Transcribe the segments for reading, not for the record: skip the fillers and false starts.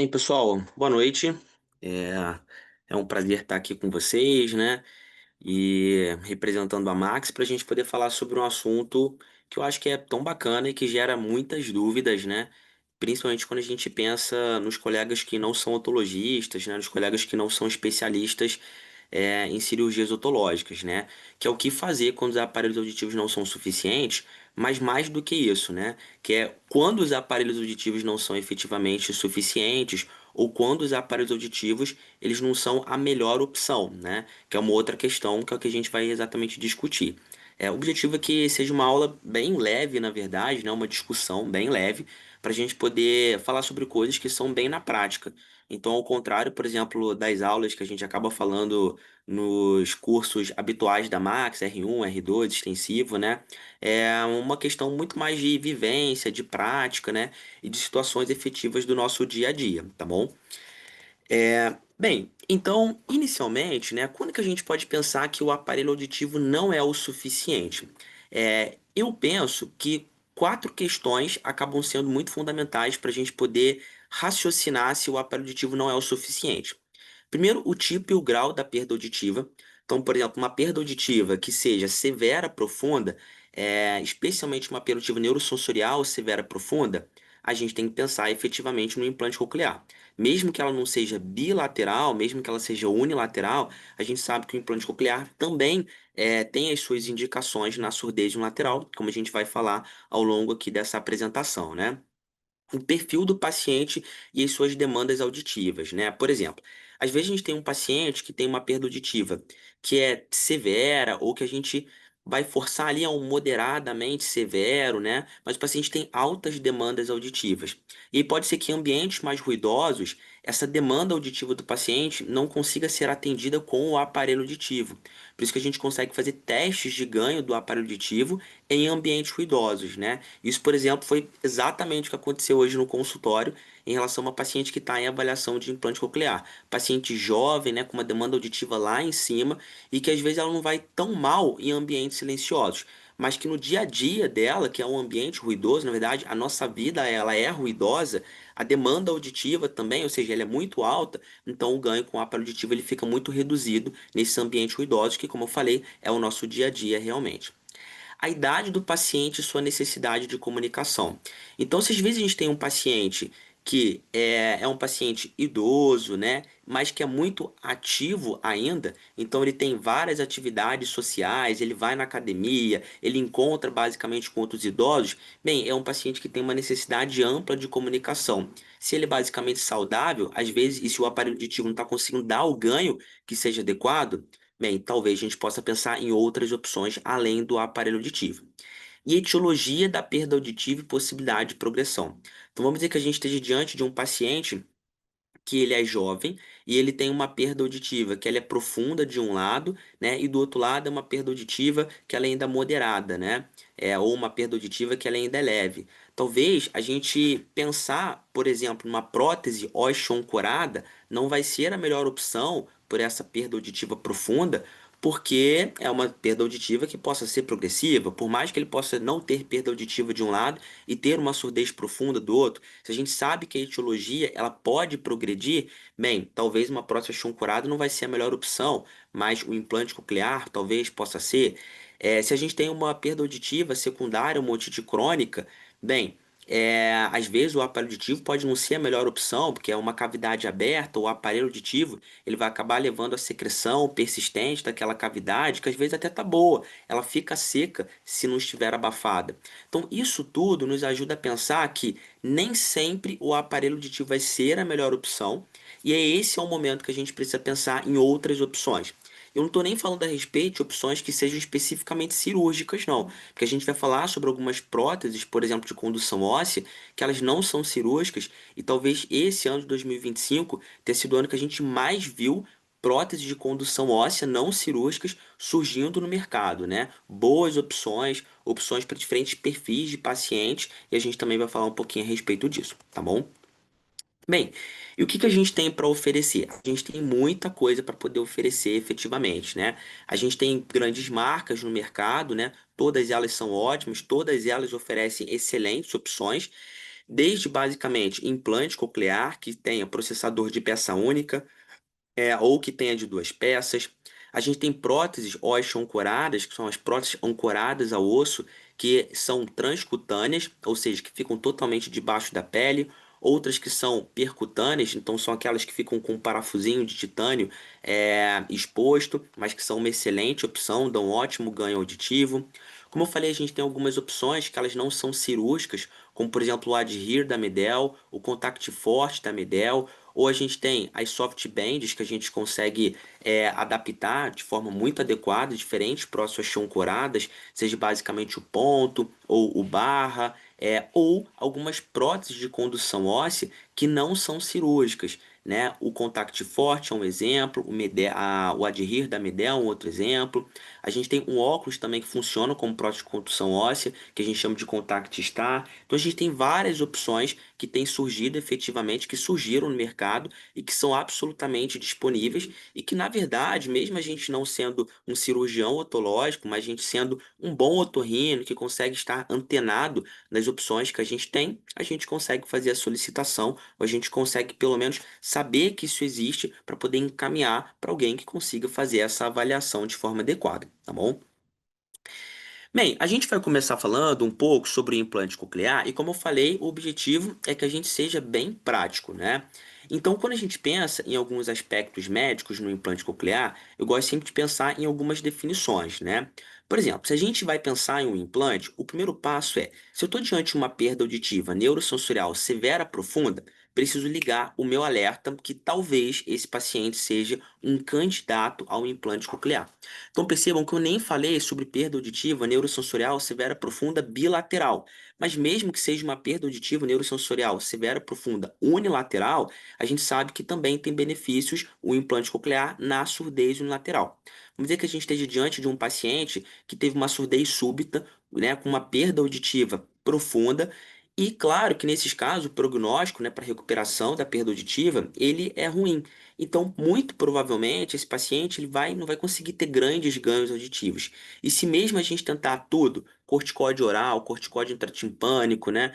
Bem, pessoal, boa noite. É, é um prazer estar aqui com vocês, né? E representando a Max para a gente poder falar sobre um assunto que eu acho que é tão bacana e que gera muitas dúvidas, né? Principalmente quando a gente pensa nos colegas que não são otologistas, né? Nos colegas que não são especialistas em cirurgias otológicas, né? Que é o que fazer quando os aparelhos auditivos não são suficientes, mas mais do que isso, né? Que é quando os aparelhos auditivos não são efetivamente suficientes ou quando os aparelhos auditivos eles não são a melhor opção, né? Que é uma outra questão que é o que a gente vai exatamente discutir. O objetivo é que seja uma aula bem leve, na verdade, né? Uma discussão bem leve, para a gente poder falar sobre coisas que são bem na prática. Então, ao contrário, por exemplo, das aulas que a gente acaba falando nos cursos habituais da Max, R1, R2, extensivo, né? É uma questão muito mais de vivência, de prática, né? E de situações efetivas do nosso dia a dia, tá bom? Bem, então, inicialmente, né, quando que a gente pode pensar que o aparelho auditivo não é o suficiente? Eu penso que quatro questões acabam sendo muito fundamentais para a gente poder raciocinar se o aparelho auditivo não é o suficiente. Primeiro, o tipo e o grau da perda auditiva. Então, por exemplo, uma perda auditiva que seja severa, profunda, especialmente uma perda auditiva neurosensorial severa, profunda, a gente tem que pensar efetivamente no implante coclear. Mesmo que ela não seja bilateral, mesmo que ela seja unilateral, a gente sabe que o implante coclear também tem as suas indicações na surdez unilateral, como a gente vai falar ao longo aqui dessa apresentação, né? O perfil do paciente e as suas demandas auditivas, né? Por exemplo, às vezes a gente tem um paciente que tem uma perda auditiva que é severa ou que a gente vai forçar ali a um moderadamente severo, né? Mas o paciente tem altas demandas auditivas. E aí pode ser que em ambientes mais ruidosos, essa demanda auditiva do paciente não consiga ser atendida com o aparelho auditivo. Por isso que a gente consegue fazer testes de ganho do aparelho auditivo em ambientes ruidosos, né? Isso, por exemplo, foi exatamente o que aconteceu hoje no consultório em relação a uma paciente que está em avaliação de implante coclear. Paciente jovem, né, com uma demanda auditiva lá em cima e que às vezes ela não vai tão mal em ambientes silenciosos, mas que no dia a dia dela, que é um ambiente ruidoso, na verdade, a nossa vida ela é ruidosa, a demanda auditiva também, ou seja, ela é muito alta, então o ganho com o aparelho auditivo ele fica muito reduzido nesses ambientes ruidosos, que, como eu falei, é o nosso dia a dia realmente a idade do paciente e sua necessidade de comunicação. Então, se às vezes a gente tem um paciente que é um paciente idoso, né, mas que é muito ativo ainda, então ele tem várias atividades sociais, ele vai na academia, ele encontra basicamente com outros idosos, bem, é um paciente que tem uma necessidade ampla de comunicação. Se ele é basicamente saudável, às vezes, e se o aparelho auditivo não está conseguindo dar o ganho que seja adequado, bem, talvez a gente possa pensar em outras opções além do aparelho auditivo. E etiologia da perda auditiva e possibilidade de progressão. Então vamos dizer que a gente esteja diante de um paciente que ele é jovem e ele tem uma perda auditiva que ela é profunda de um lado, né? E do outro lado é uma perda auditiva que ela é ainda moderada, né? Ou uma perda auditiva que ela ainda é leve. Talvez a gente pensar, por exemplo, numa prótese osteoancorada não vai ser a melhor opção por essa perda auditiva profunda, porque é uma perda auditiva que possa ser progressiva, por mais que ele possa não ter perda auditiva de um lado e ter uma surdez profunda do outro, se a gente sabe que a etiologia ela pode progredir, bem, talvez uma prótese curada não vai ser a melhor opção, mas o implante coclear talvez possa ser. Se a gente tem uma perda auditiva secundária, uma otite crônica, bem, às vezes o aparelho auditivo pode não ser a melhor opção, porque é uma cavidade aberta, o aparelho auditivo ele vai acabar levando a secreção persistente daquela cavidade, que às vezes até tá boa, ela fica seca se não estiver abafada. Então, isso tudo nos ajuda a pensar que nem sempre o aparelho auditivo vai ser a melhor opção, e esse é o momento que a gente precisa pensar em outras opções. Eu não estou nem falando a respeito de opções que sejam especificamente cirúrgicas, não. Porque a gente vai falar sobre algumas próteses, por exemplo, de condução óssea, que elas não são cirúrgicas, e talvez esse ano de 2025 tenha sido o ano que a gente mais viu próteses de condução óssea não cirúrgicas surgindo no mercado, né? Boas opções, opções para diferentes perfis de pacientes, e a gente também vai falar um pouquinho a respeito disso, tá bom? Bem, e o que que a gente tem para oferecer? A gente tem muita coisa para poder oferecer efetivamente, né? A gente tem grandes marcas no mercado, né? Todas elas são ótimas, todas elas oferecem excelentes opções. desde basicamente implante coclear, que tenha processador de peça única, ou que tenha de duas peças. A gente tem próteses osteoancoradas, que são as próteses ancoradas ao osso, que são transcutâneas, ou seja, que ficam totalmente debaixo da pele. Outras que são percutâneas, então são aquelas que ficam com um parafusinho de titânio exposto, mas que são uma excelente opção, dão um ótimo ganho auditivo. Como eu falei, a gente tem algumas opções que elas não são cirúrgicas, como por exemplo o Adhere da Medel, o Contact Forte da Medel, ou a gente tem as soft bands que a gente consegue adaptar de forma muito adequada, diferentes próteses ancoradas, seja basicamente o ponto ou o barra, ou algumas próteses de condução óssea que não são cirúrgicas, né? O Contact Forte é um exemplo, o Adherir da Medel é um outro exemplo. A gente tem um óculos também que funciona como prótese de condução óssea, que a gente chama de Contact Star. Então a gente tem várias opções que têm surgido efetivamente, que surgiram no mercado e que são absolutamente disponíveis e que, na verdade, mesmo a gente não sendo um cirurgião otológico, mas a gente sendo um bom otorrino que consegue estar antenado nas opções que a gente tem, a gente consegue fazer a solicitação, ou a gente consegue pelo menos saber que isso existe para poder encaminhar para alguém que consiga fazer essa avaliação de forma adequada, tá bom? Bem, a gente vai começar falando um pouco sobre o implante coclear e, como eu falei, o objetivo é que a gente seja bem prático, né? Então, quando a gente pensa em alguns aspectos médicos no implante coclear, eu gosto sempre de pensar em algumas definições, né? Por exemplo, se a gente vai pensar em um implante, o primeiro passo é: se eu estou diante de uma perda auditiva neurosensorial severa profunda, preciso ligar o meu alerta que talvez esse paciente seja um candidato ao implante coclear. Então percebam que eu nem falei sobre perda auditiva neurosensorial severa profunda bilateral. Mas mesmo que seja uma perda auditiva neurosensorial severa profunda unilateral, a gente sabe que também tem benefícios o implante coclear na surdez unilateral. Vamos dizer que a gente esteja diante de um paciente que teve uma surdez súbita, né, com uma perda auditiva profunda. E claro que nesses casos o prognóstico, né, para recuperação da perda auditiva, ele é ruim. Então, muito provavelmente, esse paciente não vai conseguir ter grandes ganhos auditivos. E se mesmo a gente tentar tudo, corticóide oral, corticóide intratimpânico, né,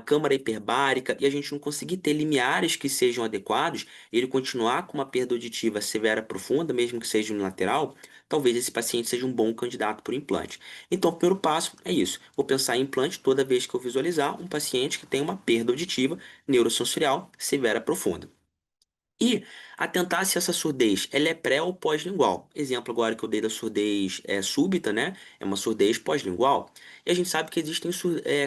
câmara hiperbárica, e a gente não conseguir ter limiares que sejam adequados, ele continuar com uma perda auditiva severa profunda, mesmo que seja unilateral, talvez esse paciente seja um bom candidato para o implante. Então, o primeiro passo é isso. Vou pensar em implante toda vez que eu visualizar um paciente que tem uma perda auditiva neurosensorial severa profunda. E atentar se essa surdez ela é pré ou pós-lingual. Exemplo agora que eu dei da surdez súbita, né? É uma surdez pós-lingual. E a gente sabe que existem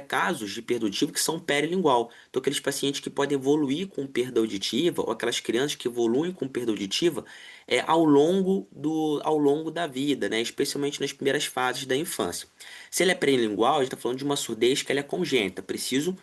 casos de perda auditiva que são perilingual. Então, aqueles pacientes que podem evoluir com perda auditiva, ou aquelas crianças que evoluem com perda auditiva ao longo da vida, né? Especialmente nas primeiras fases da infância. Se ele é perilingual, a gente está falando de uma surdez que ela é congênita. Preciso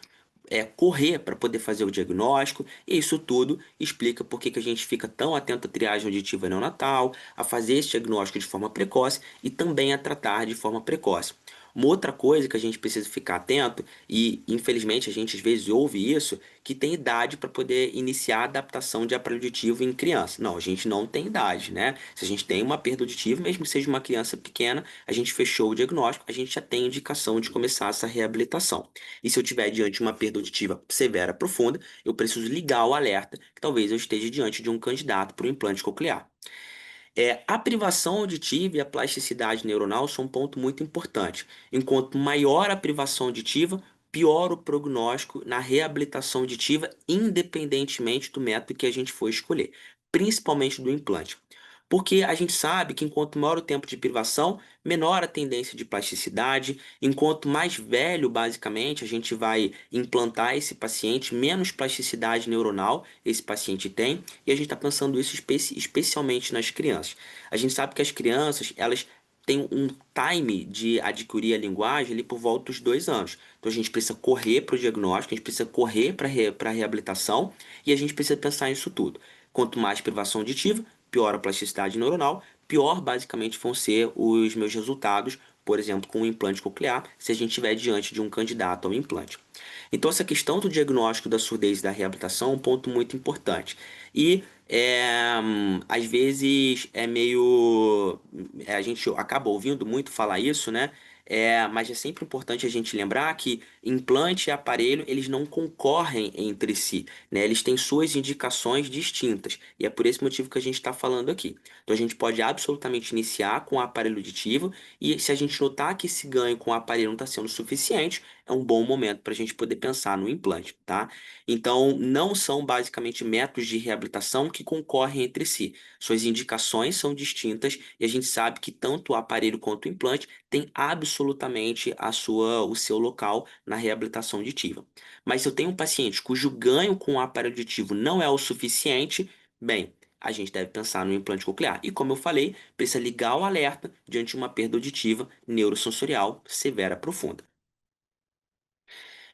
correr para poder fazer o diagnóstico, e isso tudo explica por que que a gente fica tão atento à triagem auditiva neonatal, a fazer esse diagnóstico de forma precoce e também a tratar de forma precoce. Uma outra coisa que a gente precisa ficar atento, e infelizmente a gente às vezes ouve isso, que tem idade para poder iniciar a adaptação de aparelho auditivo em criança. Não, a gente não tem idade, né? Se a gente tem uma perda auditiva, mesmo que seja uma criança pequena, a gente fechou o diagnóstico, a gente já tem indicação de começar essa reabilitação. E se eu tiver diante de uma perda auditiva severa profunda, eu preciso ligar o alerta que talvez eu esteja diante de um candidato para o implante coclear. A privação auditiva e a plasticidade neuronal são um ponto muito importante. Enquanto maior a privação auditiva, pior o prognóstico na reabilitação auditiva, independentemente do método que a gente for escolher, principalmente do implante. Porque a gente sabe que enquanto maior o tempo de privação, menor a tendência de plasticidade, enquanto mais velho, basicamente, a gente vai implantar esse paciente, menos plasticidade neuronal esse paciente tem, e a gente está pensando isso especialmente nas crianças. A gente sabe que as crianças, elas têm um time de adquirir a linguagem ali por volta dos 2 anos. Então a gente precisa correr para o diagnóstico, a gente precisa correr para a reabilitação e a gente precisa pensar nisso tudo. Quanto mais privação auditiva, pior a plasticidade neuronal, pior basicamente vão ser os meus resultados, por exemplo, com um implante coclear, se a gente estiver diante de um candidato ao implante. Então, essa questão do diagnóstico da surdez e da reabilitação é um ponto muito importante. E às vezes a gente acaba ouvindo muito falar isso, né? Mas é sempre importante a gente lembrar que implante e aparelho, eles não concorrem entre si, né? Eles têm suas indicações distintas, e é por esse motivo que a gente está falando aqui. Então a gente pode absolutamente iniciar com o aparelho aditivo, e se a gente notar que esse ganho com o aparelho não está sendo suficiente, é um bom momento para a gente poder pensar no implante, tá? Então, não são basicamente métodos de reabilitação que concorrem entre si. Suas indicações são distintas e a gente sabe que tanto o aparelho quanto o implante têm absolutamente o seu local na reabilitação auditiva. Mas se eu tenho um paciente cujo ganho com o aparelho auditivo não é o suficiente, bem, a gente deve pensar no implante coclear. E como eu falei, precisa ligar o alerta diante de uma perda auditiva neurosensorial severa profunda.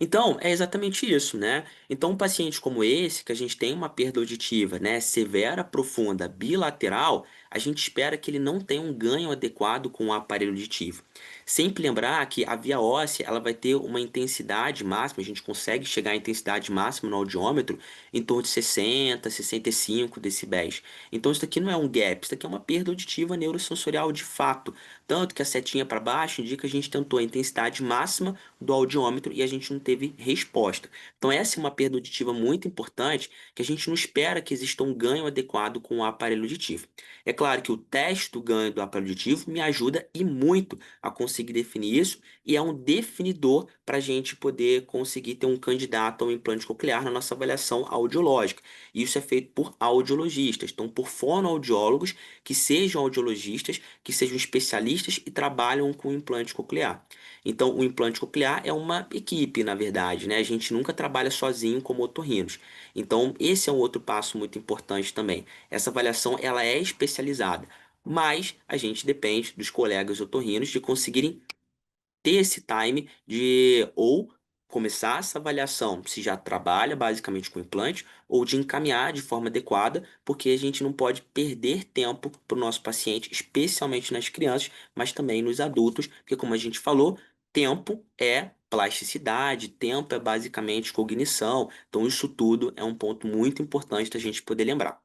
Então, é exatamente isso, né? Então, um paciente como esse, que a gente tem uma perda auditiva, né, severa, profunda, bilateral, a gente espera que ele não tenha um ganho adequado com o aparelho auditivo. Sempre lembrar que a via óssea, ela vai ter uma intensidade máxima, a gente consegue chegar à intensidade máxima no audiômetro em torno de 60, 65 decibéis. Então, isso daqui não é um gap, isso daqui é uma perda auditiva neurosensorial de fato. Tanto que a setinha para baixo indica que a gente tentou a intensidade máxima do audiômetro e a gente não teve resposta. Então, essa é uma perda auditiva muito importante que a gente não espera que exista um ganho adequado com o aparelho auditivo. É claro que o teste do ganho do aparelho auditivo me ajuda e muito a conseguir definir isso e é um definidor para a gente poder conseguir ter um candidato ao implante coclear na nossa avaliação audiológica. Isso é feito por audiologistas, então por fonoaudiólogos que sejam audiologistas, que sejam especialistas e trabalham com implante coclear. Então, o implante coclear é uma equipe, na verdade, né? A gente nunca trabalha sozinho como otorrinos. Então, esse é um outro passo muito importante também. Essa avaliação, ela é especializada, mas a gente depende dos colegas otorrinos de conseguirem ter esse time de ou começar essa avaliação se já trabalha basicamente com implante ou de encaminhar de forma adequada, porque a gente não pode perder tempo para o nosso paciente, especialmente nas crianças, mas também nos adultos, porque como a gente falou, tempo é plasticidade, tempo é basicamente cognição, então isso tudo é um ponto muito importante da gente poder lembrar.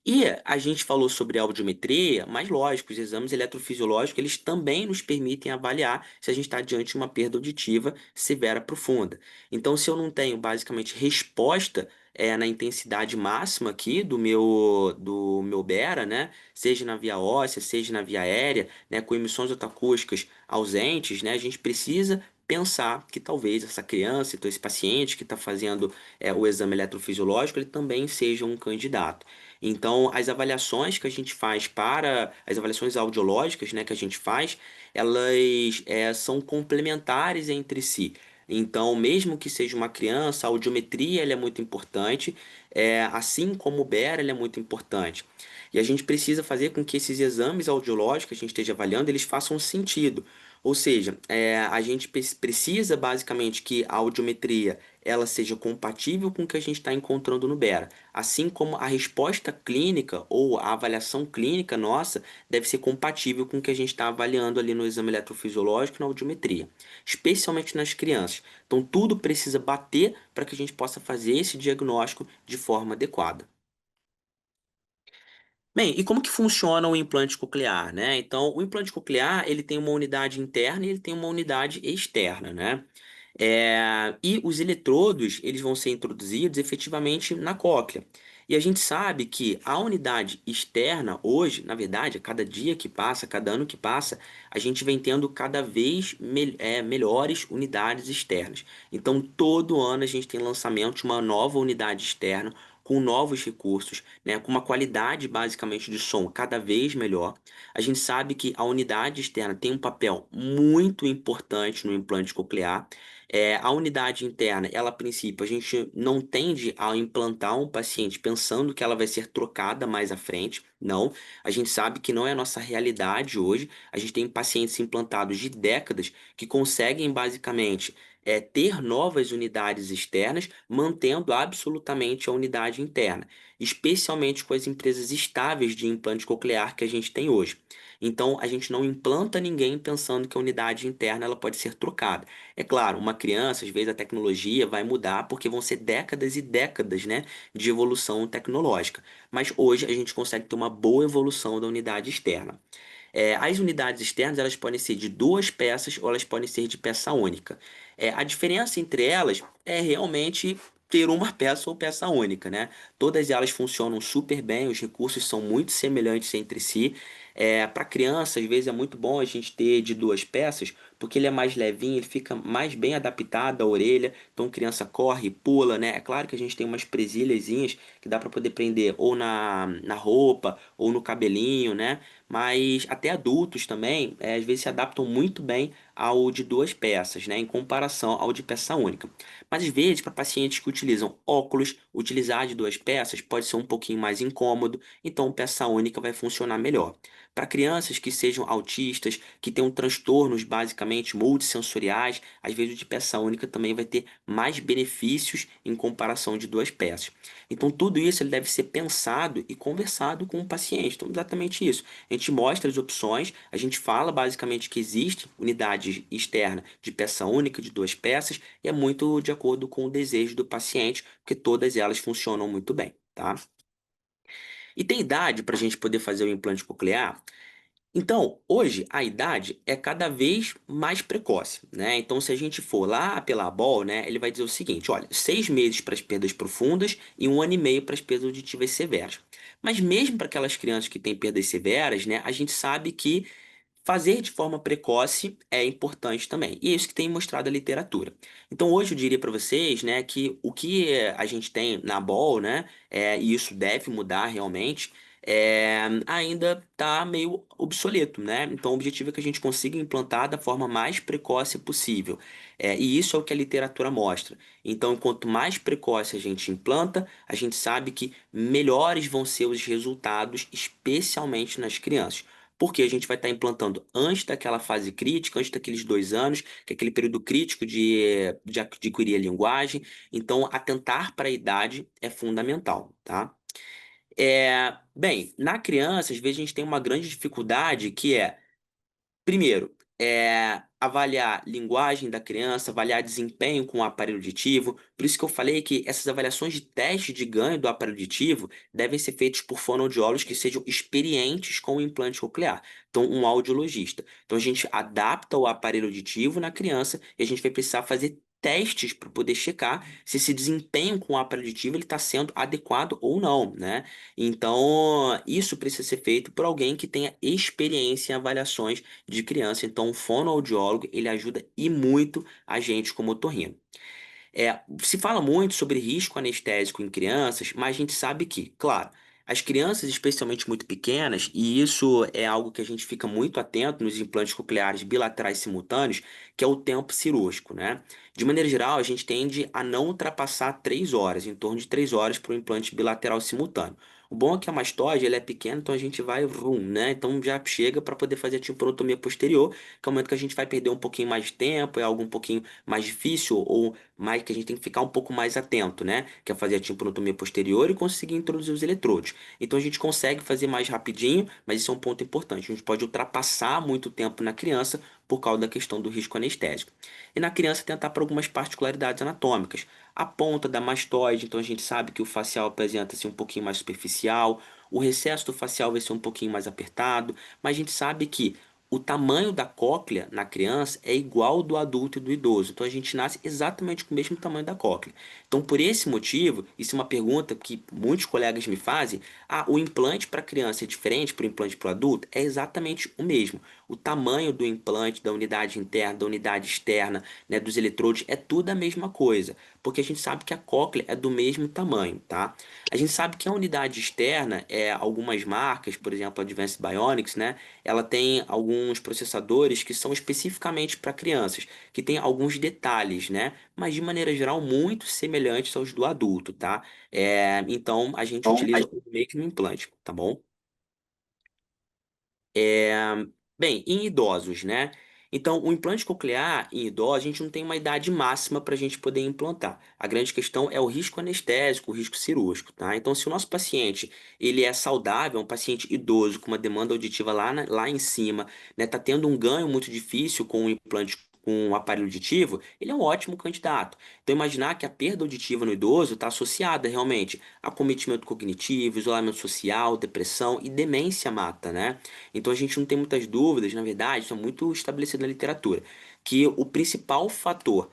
E a gente falou sobre audiometria, mas lógico, os exames eletrofisiológicos eles também nos permitem avaliar se a gente está diante de uma perda auditiva severa profunda. Então, se eu não tenho basicamente resposta na intensidade máxima aqui do meu Bera, né, seja na via óssea, seja na via aérea, né, com emissões otoacústicas ausentes, né, a gente precisa pensar que talvez essa criança, então esse paciente que está fazendo o exame eletrofisiológico, ele também seja um candidato. Então, as avaliações que a gente faz para as avaliações audiológicas, né, que a gente faz, elas são complementares entre si. Então, mesmo que seja uma criança, a audiometria ela é muito importante, assim como o BER ele é muito importante. E a gente precisa fazer com que esses exames audiológicos que a gente esteja avaliando, eles façam sentido. Ou seja, a gente precisa basicamente que a audiometria ela seja compatível com o que a gente está encontrando no BERA. Assim como a resposta clínica ou a avaliação clínica nossa deve ser compatível com o que a gente está avaliando ali no exame eletrofisiológico e na audiometria, especialmente nas crianças. Então, tudo precisa bater para que a gente possa fazer esse diagnóstico de forma adequada. Bem, e como que funciona o implante coclear, né? Então, o implante coclear, ele tem uma unidade interna e ele tem uma unidade externa, né? E os eletrodos, eles vão ser introduzidos efetivamente na cóclea. E a gente sabe que a unidade externa, hoje, na verdade, a cada dia que passa, cada ano que passa, a gente vem tendo cada vez melhores unidades externas. Então, todo ano a gente tem lançamento de uma nova unidade externa, com novos recursos, né, com uma qualidade basicamente de som cada vez melhor. A gente sabe que a unidade externa tem um papel muito importante no implante coclear. A unidade interna, ela a princípio, a gente não tende a implantar um paciente pensando que ela vai ser trocada mais à frente. Não, a gente sabe que não é a nossa realidade hoje. A gente tem pacientes implantados de décadas que conseguem basicamente ter novas unidades externas, mantendo absolutamente a unidade interna, especialmente com as empresas estáveis de implante coclear que a gente tem hoje. Então, a gente não implanta ninguém pensando que a unidade interna ela pode ser trocada. É claro, uma criança, às vezes a tecnologia vai mudar porque vão ser décadas e décadas, né, de evolução tecnológica. Mas hoje a gente consegue ter uma boa evolução da unidade externa. As unidades externas, elas podem ser de duas peças ou elas podem ser de peça única. A diferença entre elas é realmente ter uma peça ou peça única, né? Todas elas funcionam super bem, os recursos são muito semelhantes entre si. Para criança, às vezes é muito bom a gente ter de duas peças, porque ele é mais levinho, ele fica mais bem adaptado à orelha. Então, criança corre, pula, né? É claro que a gente tem umas presilhazinhas que dá para poder prender ou na roupa ou no cabelinho, né? Mas até adultos também, às vezes se adaptam muito bem ao de duas peças, né? Em comparação ao de peça única. Mas às vezes, para pacientes que utilizam óculos, utilizar de duas peças pode ser um pouquinho mais incômodo, então peça única vai funcionar melhor. Para crianças que sejam autistas, que tenham transtornos basicamente multissensoriais, às vezes o de peça única também vai ter mais benefícios em comparação de duas peças. Então tudo isso ele deve ser pensado e conversado com o paciente. Então exatamente isso. A gente mostra as opções, a gente fala basicamente que existe unidade externa de peça única de duas peças e é muito de acordo com o desejo do paciente, porque todas elas funcionam muito bem, tá? E tem idade para a gente poder fazer o implante coclear? Então, hoje a idade é cada vez mais precoce, né? Então, se a gente for lá pela ABOL, né, ele vai dizer o seguinte: olha, 6 meses para as perdas profundas e 1 ano e meio para as perdas auditivas severas. Mas mesmo para aquelas crianças que têm perdas severas, né, a gente sabe que fazer de forma precoce é importante também, e é isso que tem mostrado a literatura. Então hoje eu diria para vocês, né, que o que a gente tem na BOL, né, e isso deve mudar realmente, ainda está meio obsoleto, né? Então o objetivo é que a gente consiga implantar da forma mais precoce possível. E isso é o que a literatura mostra. Então, quanto mais precoce a gente implanta, a gente sabe que melhores vão ser os resultados, especialmente nas crianças. Porque a gente vai estar implantando antes daquela fase crítica, antes daqueles 2 anos, que é aquele período crítico de adquirir a linguagem. Então, atentar para a idade é fundamental, tá? Bem, na criança, às vezes a gente tem uma grande dificuldade que é primeiro, avaliar linguagem da criança, avaliar desempenho com o aparelho auditivo. Por isso que eu falei que essas avaliações de teste de ganho do aparelho auditivo devem ser feitas por fonoaudiólogos que sejam experientes com o implante coclear. Então, um audiologista. Então, a gente adapta o aparelho auditivo na criança e a gente vai precisar fazer testes para poder checar se esse desempenho com o aparelho auditivo está sendo adequado ou não, né? Então, isso precisa ser feito por alguém que tenha experiência em avaliações de criança. Então, o fonoaudiólogo, ele ajuda e muito a gente como otorrino. Se fala muito sobre risco anestésico em crianças, mas a gente sabe que, claro, as crianças, especialmente muito pequenas, e isso é algo que a gente fica muito atento nos implantes cocleares bilaterais simultâneos, que é o tempo cirúrgico, né? De maneira geral, a gente tende a não ultrapassar 3 horas, em torno de 3 horas para o implante bilateral simultâneo. O bom é que a mastoide ela é pequena, então a gente vai, né? Então já chega para poder fazer a timpanotomia posterior, que é o momento que a gente vai perder um pouquinho mais de tempo, é algo um pouquinho mais difícil ou mais que a gente tem que ficar um pouco mais atento, né? Que é fazer a timpanotomia posterior e conseguir introduzir os eletrodos. Então a gente consegue fazer mais rapidinho, mas isso é um ponto importante. A gente pode ultrapassar muito tempo na criança por causa da questão do risco anestésico. E na criança tentar para algumas particularidades anatômicas. A ponta da mastoide, então a gente sabe que o facial apresenta-se um pouquinho mais superficial, o recesso do facial vai ser um pouquinho mais apertado, mas a gente sabe que o tamanho da cóclea na criança é igual ao do adulto e do idoso. Então a gente nasce exatamente com o mesmo tamanho da cóclea. Então, por esse motivo, isso é uma pergunta que muitos colegas me fazem: o implante para criança é diferente para o implante para o adulto? É exatamente o mesmo. O tamanho do implante, da unidade interna, da unidade externa, né, dos eletrodos, é tudo a mesma coisa, porque a gente sabe que a cóclea é do mesmo tamanho, tá? A gente sabe que a unidade externa, algumas marcas, por exemplo, a Advanced Bionics, né? Ela tem alguns processadores que são especificamente para crianças, que tem alguns detalhes, né? Mas de maneira geral muito semelhantes aos do adulto, tá? Então a gente Então, utiliza o mesmo implante, tá bom? É, Bem, em idosos, né? Então, o implante coclear em idosos, a gente não tem uma idade máxima para a gente poder implantar. A grande questão é o risco anestésico, o risco cirúrgico, tá? Então, se o nosso paciente ele é saudável, um paciente idoso com uma demanda auditiva lá em cima, né? Tá tendo um ganho muito difícil com o implante com o aparelho auditivo, ele é um ótimo candidato. Então, imaginar que a perda auditiva no idoso está associada realmente a cometimento cognitivo, isolamento social, depressão e demência mata, né? Então, a gente não tem muitas dúvidas, na verdade, isso é muito estabelecido na literatura, que o principal fator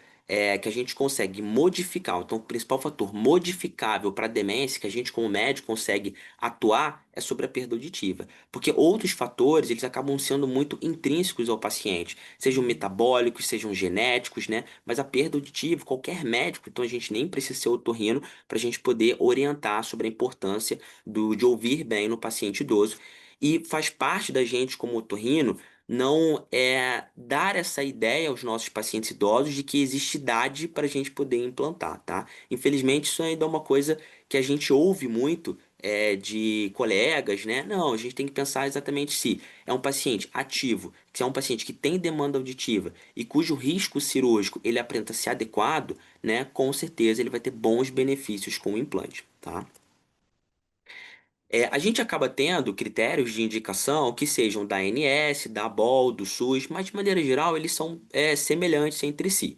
que a gente consegue modificar, então o principal fator modificável para a demência que a gente como médico consegue atuar é sobre a perda auditiva. Porque outros fatores, eles acabam sendo muito intrínsecos ao paciente, sejam metabólicos, sejam genéticos, né? Mas a perda auditiva, qualquer médico, então a gente nem precisa ser otorrino para a gente poder orientar sobre a importância de ouvir bem no paciente idoso. E faz parte da gente, como otorrino, não dar essa ideia aos nossos pacientes idosos de que existe idade para a gente poder implantar, tá? Infelizmente, isso ainda é uma coisa que a gente ouve muito de colegas, né? Não, a gente tem que pensar exatamente se é um paciente ativo, se é um paciente que tem demanda auditiva e cujo risco cirúrgico ele apresenta ser adequado, né? Com certeza ele vai ter bons benefícios com o implante, tá? A gente acaba tendo critérios de indicação que sejam da ANS, da ABOL, do SUS, mas de maneira geral eles são semelhantes entre si.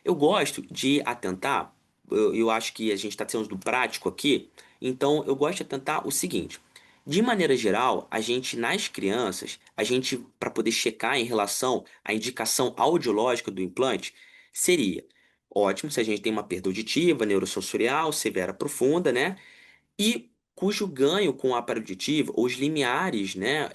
Eu gosto de atentar, eu acho que a gente está sendo do prático aqui, então eu gosto de atentar o seguinte: de maneira geral, a gente nas crianças, a gente para poder checar em relação à indicação audiológica do implante, seria ótimo se a gente tem uma perda auditiva, neurosensorial, severa profunda, né? E cujo ganho com o aparelho auditivo, os limiares, né,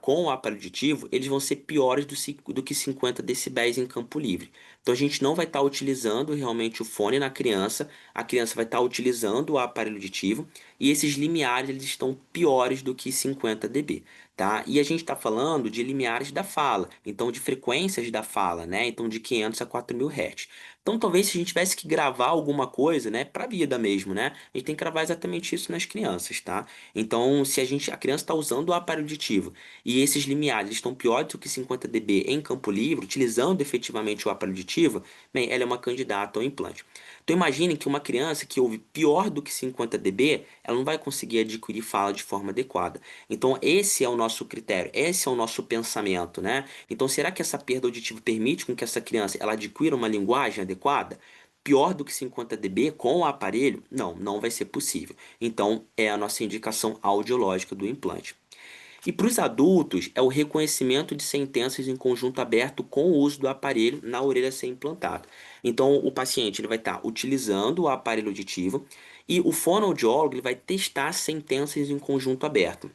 com o aparelho auditivo, eles vão ser piores do que 50 decibéis em campo livre. Então a gente não vai estar utilizando realmente o fone na criança, a criança vai estar utilizando o aparelho auditivo e esses limiares eles estão piores do que 50 dB, tá? E a gente está falando de limiares da fala, então de frequências da fala, né? Então de 500 a 4.000 Hz. Então, talvez se a gente tivesse que gravar alguma coisa, né, para a vida mesmo, né, a gente tem que gravar exatamente isso nas crianças, tá? Então, se a criança está usando o aparelho auditivo e esses limiares estão piores do que 50 dB em campo livre, utilizando efetivamente o aparelho auditivo, bem, ela é uma candidata ao implante. Então, imagine que uma criança que ouve pior do que 50 dB, ela não vai conseguir adquirir fala de forma adequada. Então, esse é o nosso critério, esse é o nosso pensamento, né? Então, será que essa perda auditiva permite com que essa criança ela adquira uma linguagem adequada? Pior do que 50 dB com o aparelho? Não, não vai ser possível. Então, é a nossa indicação audiológica do implante. E para os adultos, é o reconhecimento de sentenças em conjunto aberto com o uso do aparelho na orelha a ser implantado. Então, o paciente ele vai estar utilizando o aparelho auditivo e o fonoaudiólogo ele vai testar sentenças em conjunto aberto.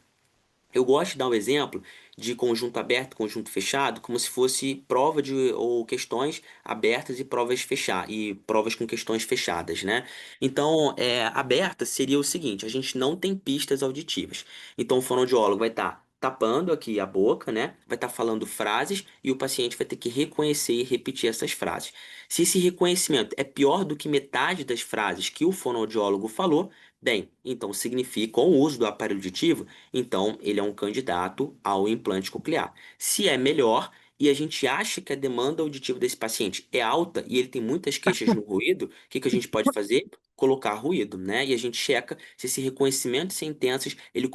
Eu gosto de dar um exemplo de conjunto aberto, conjunto fechado, como se fosse prova de ou questões abertas e provas e provas com questões fechadas, né? Então, aberta seria o seguinte: a gente não tem pistas auditivas. Então, o fonoaudiólogo vai estar tapando aqui a boca, né? Vai estar falando frases e o paciente vai ter que reconhecer e repetir essas frases. Se esse reconhecimento é pior do que metade das frases que o fonoaudiólogo falou, bem, então significa, com o uso do aparelho auditivo, então ele é um candidato ao implante coclear. Se é melhor e a gente acha que a demanda auditiva desse paciente é alta e ele tem muitas queixas no ruído, o que que a gente pode fazer? Colocar ruído, né? E a gente checa se esse reconhecimento de sentenças ele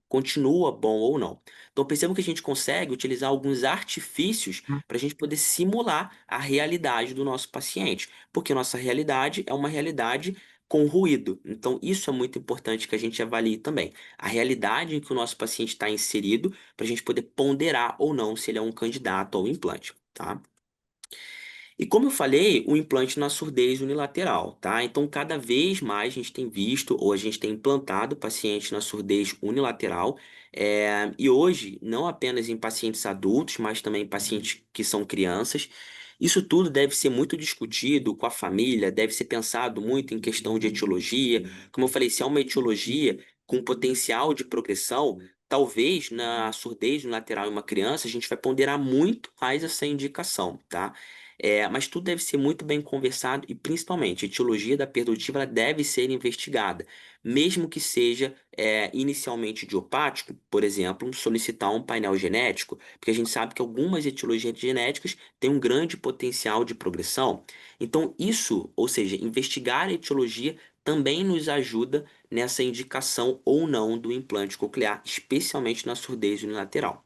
continua bom ou não. Então percebam que a gente consegue utilizar alguns artifícios para a gente poder simular a realidade do nosso paciente, porque nossa realidade é uma realidade com ruído. Então, isso é muito importante que a gente avalie também. A realidade em que o nosso paciente está inserido, para a gente poder ponderar ou não se ele é um candidato ao implante, tá? E como eu falei, o implante na surdez unilateral, tá? Então, cada vez mais a gente tem visto ou a gente tem implantado pacientes na surdez unilateral. E hoje, não apenas em pacientes adultos, mas também em pacientes que são crianças. Isso tudo deve ser muito discutido com a família, deve ser pensado muito em questão de etiologia. Como eu falei, se é uma etiologia com potencial de progressão, talvez na surdez unilateral em uma criança, a gente vai ponderar muito mais essa indicação, tá? Mas tudo deve ser muito bem conversado e, principalmente, a etiologia da perda auditiva ela deve ser investigada, mesmo que seja inicialmente idiopático, por exemplo, solicitar um painel genético, porque a gente sabe que algumas etiologias genéticas têm um grande potencial de progressão. Então, isso, ou seja, investigar a etiologia também nos ajuda nessa indicação ou não do implante coclear, especialmente na surdez unilateral.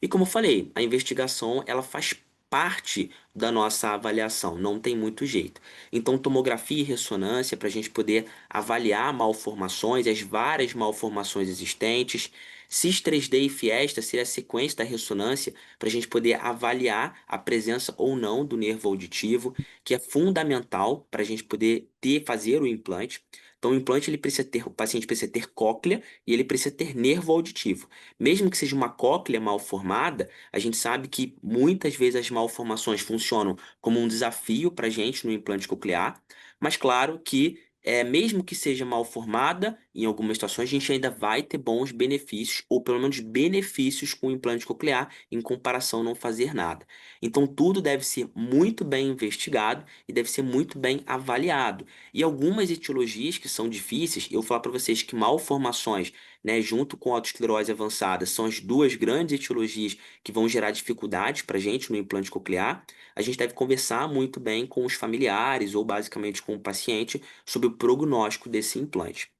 E como eu falei, a investigação ela faz parte da nossa avaliação, não tem muito jeito. Então, tomografia e ressonância para a gente poder avaliar malformações, as várias malformações existentes. CIS 3D e Fiesta seria a sequência da ressonância para a gente poder avaliar a presença ou não do nervo auditivo, que é fundamental para a gente poder fazer o implante. Então, o implante ele precisa ter, o paciente precisa ter cóclea e ele precisa ter nervo auditivo. Mesmo que seja uma cóclea mal formada, a gente sabe que muitas vezes as malformações funcionam como um desafio para a gente no implante coclear, mas claro que mesmo que seja mal formada, em algumas situações a gente ainda vai ter bons benefícios, ou pelo menos benefícios com o implante coclear, em comparação a não fazer nada. Então tudo deve ser muito bem investigado e deve ser muito bem avaliado. E algumas etiologias que são difíceis, eu vou falar para vocês que malformações, né, junto com a autoesclerose avançada, são as duas grandes etiologias que vão gerar dificuldades para a gente no implante coclear. A gente deve conversar muito bem com os familiares ou basicamente com o paciente sobre o prognóstico desse implante.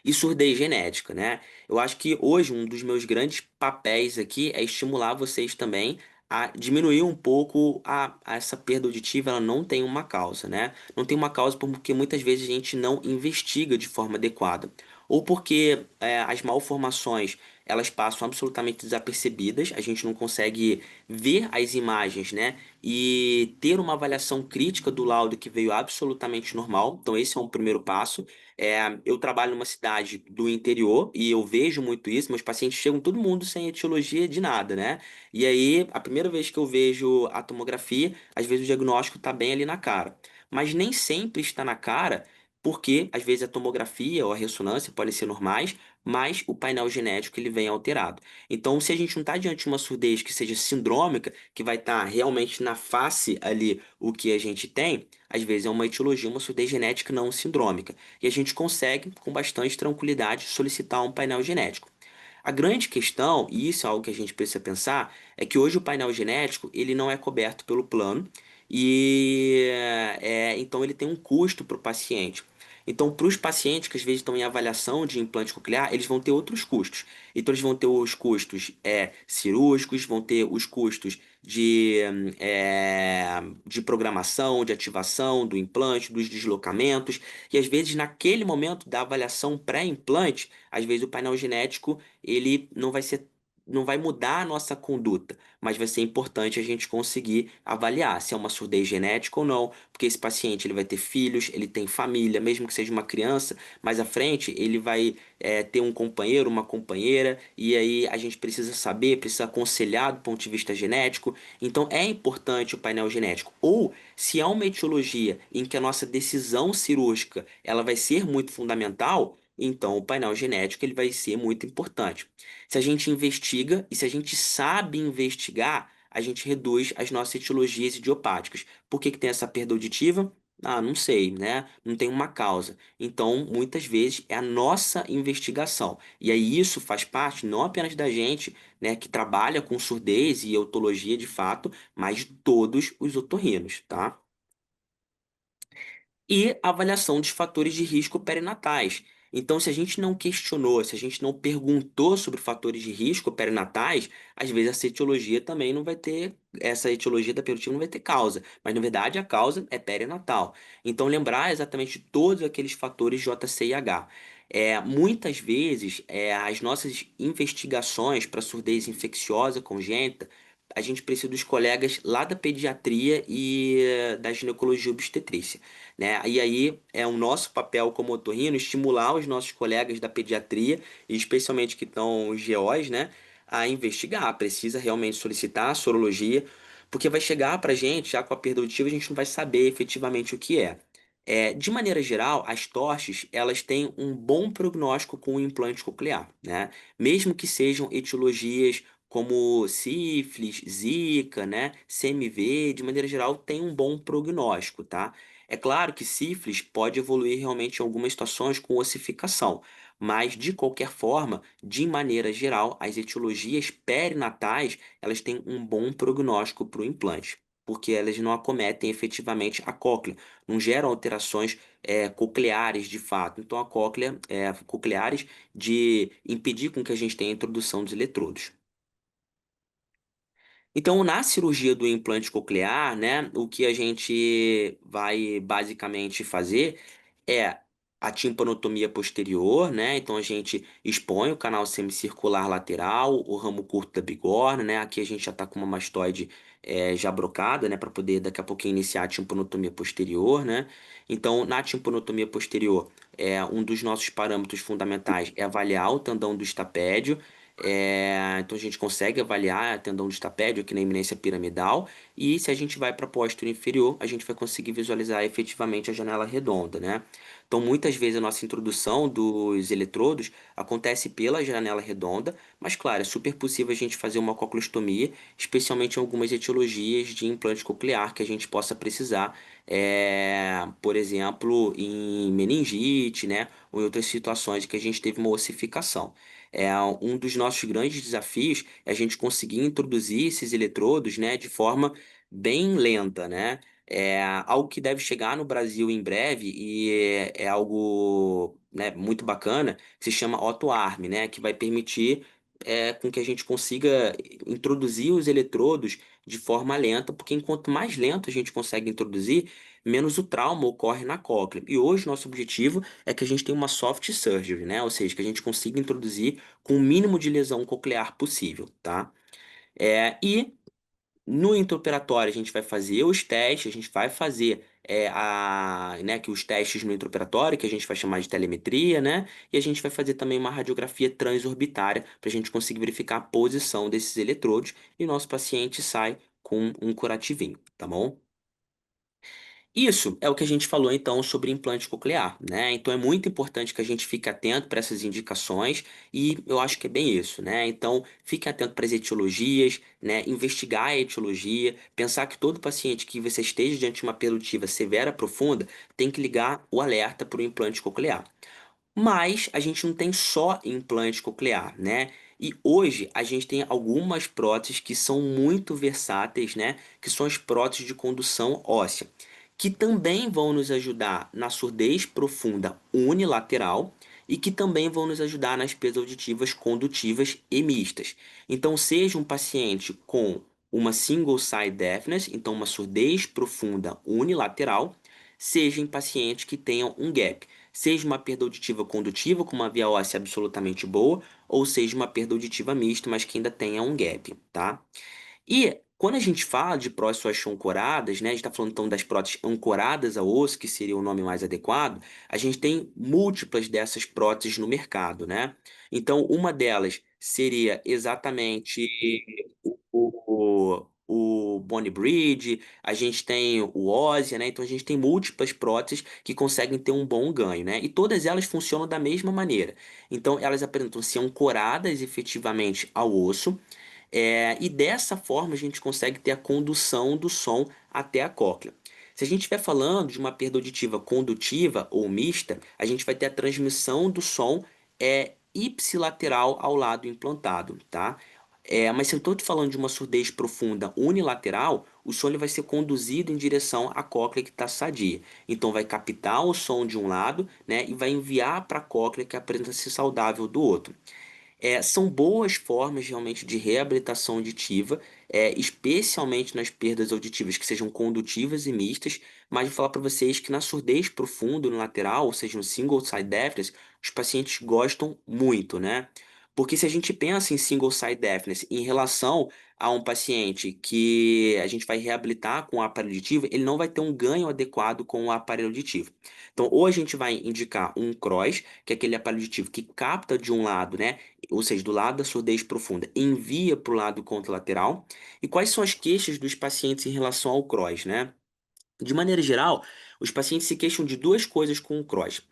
E surdez genética, né? Eu acho que hoje um dos meus grandes papéis aqui é estimular vocês também a diminuir um pouco a essa perda auditiva, ela não tem uma causa, né? Não tem uma causa porque muitas vezes a gente não investiga de forma adequada. Ou porque as malformações elas passam absolutamente desapercebidas, a gente não consegue ver as imagens, né? E ter uma avaliação crítica do laudo que veio absolutamente normal. Então, esse é um primeiro passo. Eu trabalho numa cidade do interior e eu vejo muito isso. Meus pacientes chegam todo mundo sem etiologia de nada, né? E aí, a primeira vez que eu vejo a tomografia, às vezes o diagnóstico está bem ali na cara. Mas nem sempre está na cara, porque às vezes a tomografia ou a ressonância podem ser normais, mas o painel genético ele vem alterado. Então, se a gente não está diante de uma surdez que seja sindrômica, que vai estar realmente na face ali o que a gente tem, às vezes é uma etiologia, uma surdez genética não sindrômica. E a gente consegue, com bastante tranquilidade, solicitar um painel genético. A grande questão, e isso é algo que a gente precisa pensar, é que hoje o painel genético ele não é coberto pelo plano e então ele tem um custo para o paciente. Então, para os pacientes que às vezes estão em avaliação de implante coclear, eles vão ter outros custos. Então, eles vão ter os custos cirúrgicos, vão ter os custos de programação, de ativação do implante, dos deslocamentos. E às vezes, naquele momento da avaliação pré-implante, às vezes o painel genético ele não vai mudar a nossa conduta, mas vai ser importante a gente conseguir avaliar se é uma surdez genética ou não, porque esse paciente ele vai ter filhos, ele tem família, mesmo que seja uma criança, mais à frente ele vai ter um companheiro, uma companheira, e aí a gente precisa saber, precisa aconselhar do ponto de vista genético, então é importante o painel genético. Ou se há uma etiologia em que a nossa decisão cirúrgica ela vai ser muito fundamental, então o painel genético ele vai ser muito importante. Se a gente investiga e se a gente sabe investigar, a gente reduz as nossas etiologias idiopáticas. Por que que tem essa perda auditiva? Ah, não sei, né? Não tem uma causa. Então, muitas vezes é a nossa investigação. E aí isso faz parte não apenas da gente, né, que trabalha com surdez e otologia de fato, mas de todos os otorrinos, tá? E avaliação dos fatores de risco perinatais. Então, se a gente não questionou, se a gente não perguntou sobre fatores de risco perinatais, às vezes essa etiologia também não vai ter, essa etiologia da perotiba não vai ter causa, mas na verdade a causa é perinatal. Então, lembrar exatamente de todos aqueles fatores J, C e H. Muitas vezes, as nossas investigações para surdez infecciosa congênita, a gente precisa dos colegas lá da pediatria e da ginecologia e obstetrícia, né? E aí é o nosso papel como otorrino estimular os nossos colegas da pediatria, e especialmente que estão os GOs, né, a investigar. Precisa realmente solicitar a sorologia, porque vai chegar pra gente, já com a perda auditiva, a gente não vai saber efetivamente o que é. De maneira geral, as torches, elas têm um bom prognóstico com o implante coclear, né? Mesmo que sejam etiologias como sífilis, zika, né, CMV, de maneira geral, tem um bom prognóstico, tá? É claro que sífilis pode evoluir realmente em algumas situações com ossificação, mas de qualquer forma, de maneira geral, as etiologias perinatais, elas têm um bom prognóstico para o implante, porque elas não acometem efetivamente a cóclea, não geram alterações cocleares de fato. Então a cóclea, cocleares de impedir com que a gente tenha a introdução dos eletrodos. Então, na cirurgia do implante coclear, né, o que a gente vai basicamente fazer é a timpanotomia posterior, né? Então a gente expõe o canal semicircular lateral, o ramo curto da bigorna, né? Aqui a gente já está com uma mastoide já brocada, né? Para poder daqui a pouquinho iniciar a timpanotomia posterior, né? Então, na timpanotomia posterior, um dos nossos parâmetros fundamentais é avaliar o tendão do estapédio. Então a gente consegue avaliar tendão de estapédio aqui na eminência piramidal, e se a gente vai para a póstera inferior, a gente vai conseguir visualizar efetivamente a janela redonda, né? Então muitas vezes a nossa introdução dos eletrodos acontece pela janela redonda, mas claro, é super possível a gente fazer uma cocleostomia, especialmente em algumas etiologias de implante coclear que a gente possa precisar, por exemplo, em meningite, né? Ou em outras situações que a gente teve uma ossificação. Um dos nossos grandes desafios é a gente conseguir introduzir esses eletrodos, né, de forma bem lenta, né? É algo que deve chegar no Brasil em breve e é algo, né, muito bacana, que se chama Otto-Arm, né, que vai permitir com que a gente consiga introduzir os eletrodos de forma lenta, porque enquanto mais lento a gente consegue introduzir, menos o trauma ocorre na cóclea. E hoje nosso objetivo é que a gente tenha uma soft surgery, né, ou seja, que a gente consiga introduzir com o mínimo de lesão coclear possível, tá? E no intraoperatório a gente vai fazer os testes, a gente vai fazer né, que os testes no intraoperatório, que a gente vai chamar de telemetria, né? E a gente vai fazer também uma radiografia transorbitária para a gente conseguir verificar a posição desses eletrodos e o nosso paciente sai com um curativinho, tá bom? Isso é o que a gente falou então sobre implante coclear, né? Então é muito importante que a gente fique atento para essas indicações e eu acho que é bem isso, né? Então fique atento para as etiologias, né? Investigar a etiologia, pensar que todo paciente que você esteja diante de uma perda auditiva severa profunda tem que ligar o alerta para o implante coclear. Mas a gente não tem só implante coclear, né? E hoje a gente tem algumas próteses que são muito versáteis, né? Que são as próteses de condução óssea, que também vão nos ajudar na surdez profunda unilateral e que também vão nos ajudar nas perdas auditivas condutivas e mistas. Então, seja um paciente com uma single side deafness, então uma surdez profunda unilateral, seja em pacientes que tenham um gap, seja uma perda auditiva condutiva com uma via óssea absolutamente boa, ou seja uma perda auditiva mista, mas que ainda tenha um gap, tá? E quando a gente fala de próteses ancoradas, né, a gente está falando então das próteses ancoradas ao osso, que seria o nome mais adequado, a gente tem múltiplas dessas próteses no mercado, né? Então, uma delas seria exatamente o Bone Bridge, a gente tem o Osia, né? Então a gente tem múltiplas próteses que conseguem ter um bom ganho, né? E todas elas funcionam da mesma maneira. Então elas apresentam-se ancoradas efetivamente ao osso, e dessa forma a gente consegue ter a condução do som até a cóclea. Se a gente estiver falando de uma perda auditiva condutiva ou mista, a gente vai ter a transmissão do som ipsilateral ao lado implantado, tá? Mas se eu estou te falando de uma surdez profunda unilateral, o som ele vai ser conduzido em direção à cóclea que está sadia. Então vai captar o som de um lado, né, e vai enviar para a cóclea que apresenta-se saudável do outro. São boas formas realmente de reabilitação auditiva, especialmente nas perdas auditivas que sejam condutivas e mistas, mas vou falar para vocês que na surdez profunda no lateral, ou seja, no single side deafness, os pacientes gostam muito, né? Porque se a gente pensa em single side deafness em relação a um paciente que a gente vai reabilitar com o aparelho auditivo, ele não vai ter um ganho adequado com o aparelho auditivo. Então, ou a gente vai indicar um CROS, que é aquele aparelho auditivo que capta de um lado, né? Ou seja, do lado da surdez profunda, envia para o lado contralateral. E quais são as queixas dos pacientes em relação ao CROS, né? De maneira geral, os pacientes se queixam de duas coisas com o CROS.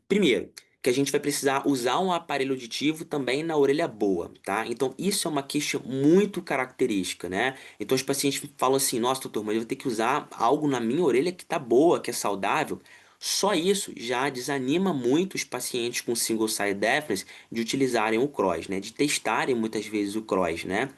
Primeiro, que a gente vai precisar usar um aparelho auditivo também na orelha boa, tá? Então, isso é uma queixa muito característica, né? Então, os pacientes falam assim: nossa, doutor, mas eu vou ter que usar algo na minha orelha que tá boa, que é saudável. Só isso já desanima muito os pacientes com single side deafness de utilizarem o CROS, né? De testarem muitas vezes o CROS, né?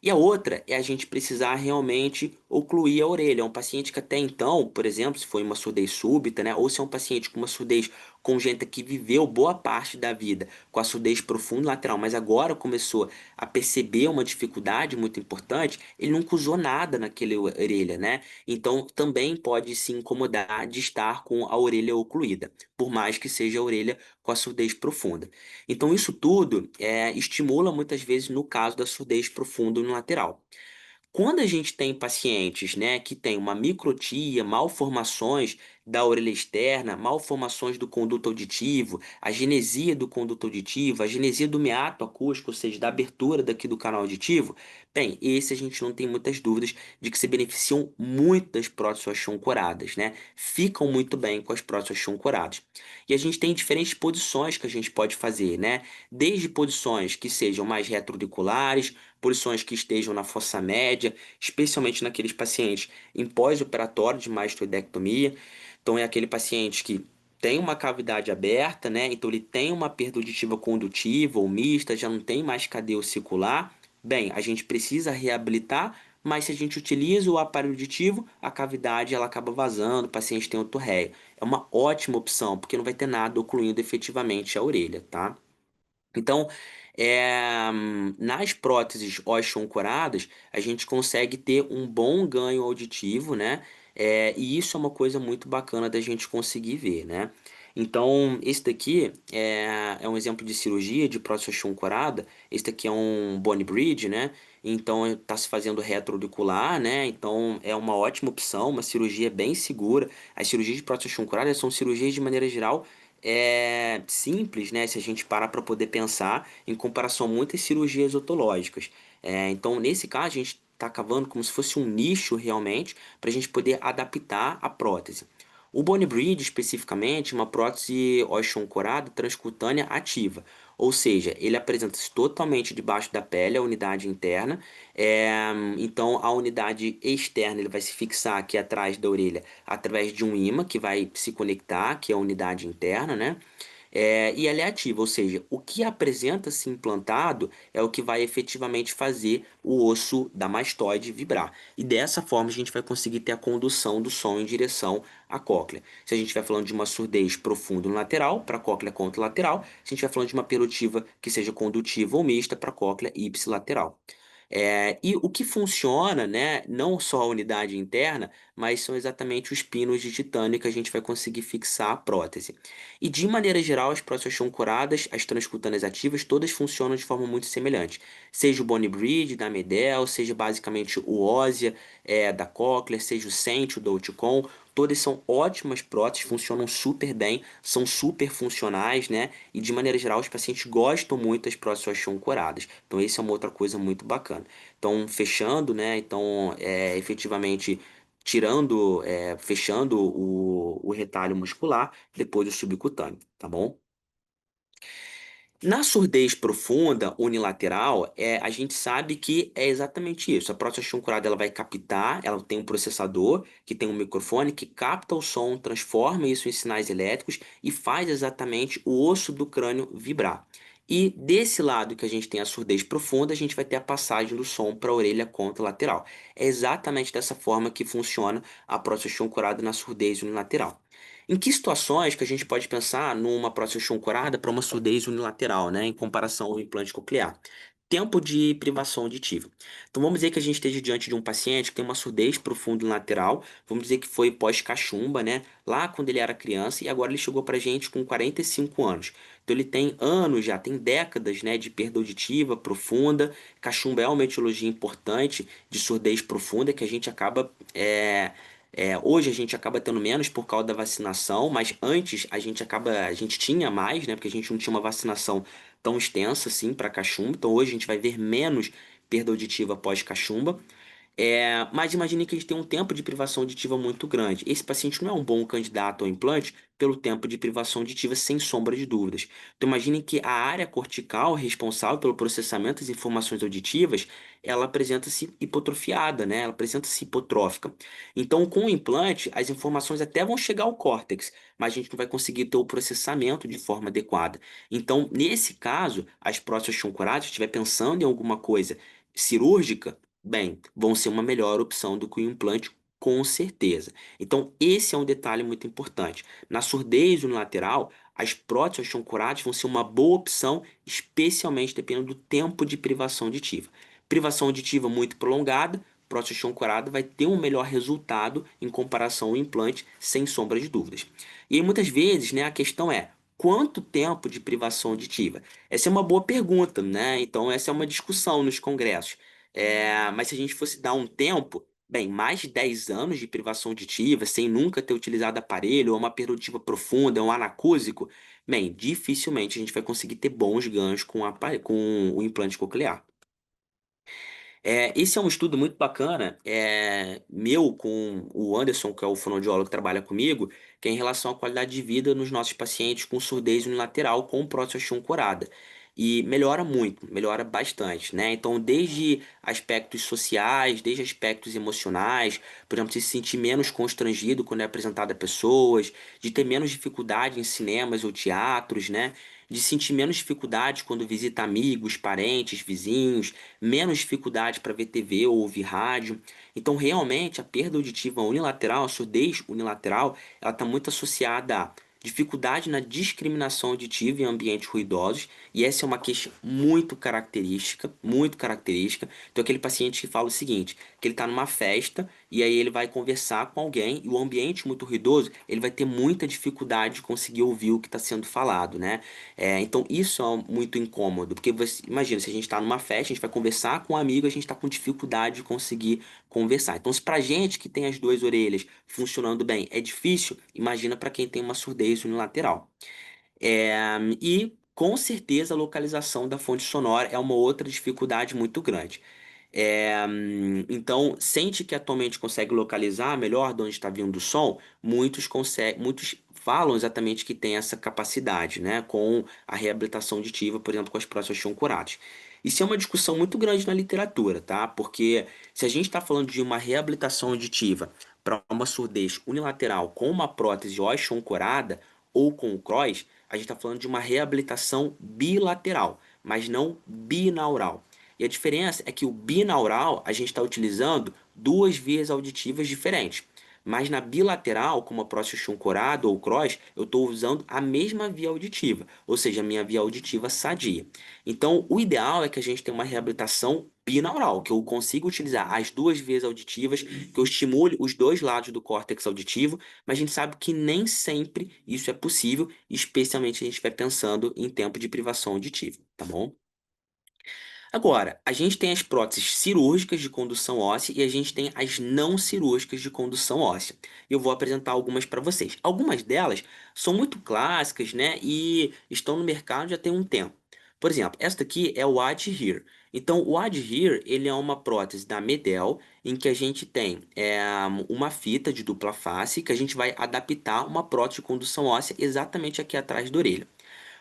E a outra é a gente precisar realmente ocluir a orelha. É um paciente que até então, por exemplo, se foi uma surdez súbita, né? Ou se é um paciente com uma surdez com gente que viveu boa parte da vida com a surdez profunda e lateral, mas agora começou a perceber uma dificuldade muito importante, ele nunca usou nada naquela orelha, né? Então também pode se incomodar de estar com a orelha ocluída, por mais que seja a orelha com a surdez profunda. Então isso tudo estimula muitas vezes no caso da surdez profunda no lateral. Quando a gente tem pacientes, né, que tem uma microtia, malformações da orelha externa, malformações do conduto auditivo, a genesia do conduto auditivo, a genesia do meato acústico, ou seja, da abertura daqui do canal auditivo, bem, esse a gente não tem muitas dúvidas de que se beneficiam muito das próteses osteoancoradas, né? Ficam muito bem com as próteses osteoancoradas. E a gente tem diferentes posições que a gente pode fazer, né? Desde posições que sejam mais retroauriculares, posições que estejam na fossa média, especialmente naqueles pacientes em pós-operatório de mastoidectomia. Então, é aquele paciente que tem uma cavidade aberta, né? Então, ele tem uma perda auditiva condutiva ou mista, já não tem mais cadeia ossicular. Bem, a gente precisa reabilitar, mas se a gente utiliza o aparelho auditivo, a cavidade ela acaba vazando, o paciente tem otorreia. É uma ótima opção, porque não vai ter nada ocluindo efetivamente a orelha, tá? Então, nas próteses osteoancoradas, a gente consegue ter um bom ganho auditivo, né? E isso é uma coisa muito bacana da gente conseguir ver, né? Então, esse daqui é um exemplo de cirurgia de prótese osteoancorada. Esse daqui é um bone bridge, né? Então, está se fazendo retroauricular, né? Então, é uma ótima opção, uma cirurgia bem segura. As cirurgias de prótese osteoancorada são cirurgias, de maneira geral, simples, né? Se a gente parar para poder pensar em comparação a muitas cirurgias otológicas. Então, nesse caso, a gente está cavando como se fosse um nicho realmente para a gente poder adaptar a prótese. O Bone Bridge, especificamente, é uma prótese osteoancorada transcutânea ativa, ou seja, ele apresenta-se totalmente debaixo da pele, a unidade interna. Então, a unidade externa ele vai se fixar aqui atrás da orelha através de um ímã que vai se conectar, que é a unidade interna, né? E ela é ativa, ou seja, o que apresenta-se implantado é o que vai efetivamente fazer o osso da mastoide vibrar. E dessa forma a gente vai conseguir ter a condução do som em direção à cóclea. Se a gente estiver falando de uma surdez profunda no lateral, para a cóclea contralateral, se a gente estiver falando de uma perotiva que seja condutiva ou mista, para a cóclea ipsilateral. E o que funciona, né, não só a unidade interna, mas são exatamente os pinos de titânio que a gente vai conseguir fixar a prótese. E de maneira geral, as próteses osteoancoradas, as transcutâneas ativas, todas funcionam de forma muito semelhante. Seja o Bone Bridge da Medel, seja basicamente o Ósia da Cochlear, seja o Sentio da Oticon, todas são ótimas próteses, funcionam super bem, são super funcionais, né? E de maneira geral, os pacientes gostam muito das próteses osteoancoradas. Então, isso é uma outra coisa muito bacana. Então, fechando, né? Então, efetivamente fechando o retalho muscular depois do subcutâneo, tá bom? Na surdez profunda unilateral, a gente sabe que é exatamente isso. A próstata escancurada ela vai captar, ela tem um processador que tem um microfone que capta o som, transforma isso em sinais elétricos e faz exatamente o osso do crânio vibrar. E desse lado que a gente tem a surdez profunda, a gente vai ter a passagem do som para a orelha contralateral. É exatamente dessa forma que funciona a próstata escancurada na surdez unilateral. Em que situações que a gente pode pensar numa prótese escancorada para uma surdez unilateral, né, em comparação ao implante coclear? Tempo de privação auditiva. Então vamos dizer que a gente esteja diante de um paciente que tem uma surdez profunda unilateral, vamos dizer que foi pós-cachumba, né, lá quando ele era criança e agora ele chegou para a gente com 45 anos. Então ele tem anos já, tem décadas, né, de perda auditiva profunda. Cachumba é uma etiologia importante de surdez profunda que a gente acaba hoje a gente acaba tendo menos por causa da vacinação, mas antes a gente tinha mais, né? Porque a gente não tinha uma vacinação tão extensa assim para cachumba. Então hoje a gente vai ver menos perda auditiva após cachumba. Mas imagine que a gente tem um tempo de privação auditiva muito grande. Esse paciente não é um bom candidato ao implante pelo tempo de privação auditiva, sem sombra de dúvidas. Então imagine que a área cortical responsável pelo processamento das informações auditivas, ela apresenta-se hipotrofiada, né? Ela apresenta-se hipotrófica. Então com o implante, as informações até vão chegar ao córtex, mas a gente não vai conseguir ter o processamento de forma adequada. Então, nesse caso, as próteses osteoancoradas, se estiver pensando em alguma coisa cirúrgica, bem, vão ser uma melhor opção do que o implante Com certeza. Então, esse é um detalhe muito importante. Na surdez unilateral, as próteses osteocoradas vão ser uma boa opção, especialmente dependendo do tempo de privação auditiva. Privação auditiva muito prolongada, prótese osteocorada vai ter um melhor resultado em comparação ao implante, sem sombra de dúvidas. E aí, muitas vezes, né, a questão é: quanto tempo de privação auditiva? Essa é uma boa pergunta, né? Então, essa é uma discussão nos congressos. Mas se a gente fosse dar um tempo. Bem, mais de 10 anos de privação auditiva, sem nunca ter utilizado aparelho, ou uma perda auditiva profunda, um anacúsico, bem, dificilmente a gente vai conseguir ter bons ganhos com o implante coclear. Esse é um estudo muito bacana, meu com o Anderson, que é o fonoaudiólogo que trabalha comigo, que é em relação à qualidade de vida nos nossos pacientes com surdez unilateral com prótese corada. E melhora muito, melhora bastante, né? Então, desde aspectos sociais, desde aspectos emocionais, por exemplo, de se sentir menos constrangido quando é apresentado a pessoas, de ter menos dificuldade em cinemas ou teatros, né? De sentir menos dificuldade quando visita amigos, parentes, vizinhos, menos dificuldade para ver TV ou ouvir rádio. Então, realmente, a perda auditiva unilateral, a surdez unilateral, ela está muito associada a dificuldade na discriminação auditiva em ambientes ruidosos, e essa é uma queixa muito característica, muito característica. Então, aquele paciente que fala o seguinte, que ele está numa festa e aí ele vai conversar com alguém e o ambiente muito ruidoso, ele vai ter muita dificuldade de conseguir ouvir o que está sendo falado, né? Então isso é muito incômodo, porque você imagina, se a gente está numa festa, a gente vai conversar com um amigo, a gente está com dificuldade de conseguir conversar. Então, se pra gente que tem as duas orelhas funcionando bem é difícil, imagina para quem tem uma surdez unilateral. E com certeza a localização da fonte sonora é uma outra dificuldade muito grande. Então, sente que atualmente consegue localizar melhor de onde está vindo o som, muitos falam exatamente que tem essa capacidade, né, com a reabilitação auditiva, por exemplo, com as próteses curadas. Isso é uma discussão muito grande na literatura, tá? Porque se a gente está falando de uma reabilitação auditiva para uma surdez unilateral com uma prótese osteoancorada ou com o CROS, a gente está falando de uma reabilitação bilateral, mas não binaural. E a diferença é que o binaural a gente está utilizando duas vias auditivas diferentes. Mas na bilateral, como a próstata choncorada ou cross, eu estou usando a mesma via auditiva, ou seja, a minha via auditiva sadia. Então, o ideal é que a gente tenha uma reabilitação binaural, que eu consiga utilizar as duas vias auditivas, que eu estimule os dois lados do córtex auditivo, mas a gente sabe que nem sempre isso é possível, especialmente se a gente estiver pensando em tempo de privação auditiva, tá bom? Agora, a gente tem as próteses cirúrgicas de condução óssea e a gente tem as não cirúrgicas de condução óssea. Eu vou apresentar algumas para vocês. Algumas delas são muito clássicas, né, e estão no mercado já tem um tempo. Por exemplo, esta aqui é o Adhere. Então, o Adhere, ele é uma prótese da Medel em que a gente tem uma fita de dupla face que a gente vai adaptar uma prótese de condução óssea exatamente aqui atrás da orelha.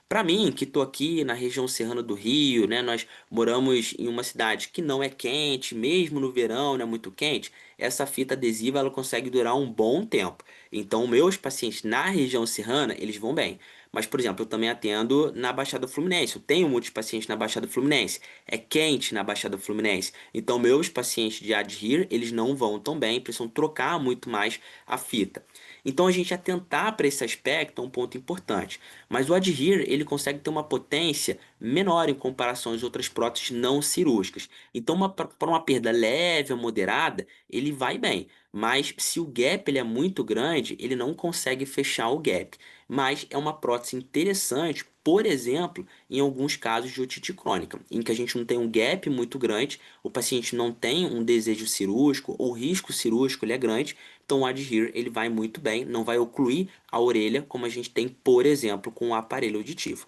Para mim, que estou aqui na região serrana do Rio, né, nós moramos em uma cidade que não é quente, mesmo no verão não é muito quente, essa fita adesiva ela consegue durar um bom tempo. Então, meus pacientes na região serrana, eles vão bem. Mas, por exemplo, eu também atendo na Baixada Fluminense. Eu tenho muitos pacientes na Baixada Fluminense. É quente na Baixada Fluminense. Então, meus pacientes de Adhere, eles não vão tão bem, precisam trocar muito mais a fita. Então, a gente atentar para esse aspecto é um ponto importante. Mas o Adhere, ele consegue ter uma potência menor em comparação às outras próteses não cirúrgicas. Então, para uma perda leve ou moderada, ele vai bem. Mas se o gap ele é muito grande, ele não consegue fechar o gap. Mas é uma prótese interessante, por exemplo, em alguns casos de otite crônica, em que a gente não tem um gap muito grande, o paciente não tem um desejo cirúrgico, ou o risco cirúrgico ele é grande, então o Adhere ele vai muito bem, não vai ocluir a orelha como a gente tem, por exemplo, com o aparelho auditivo.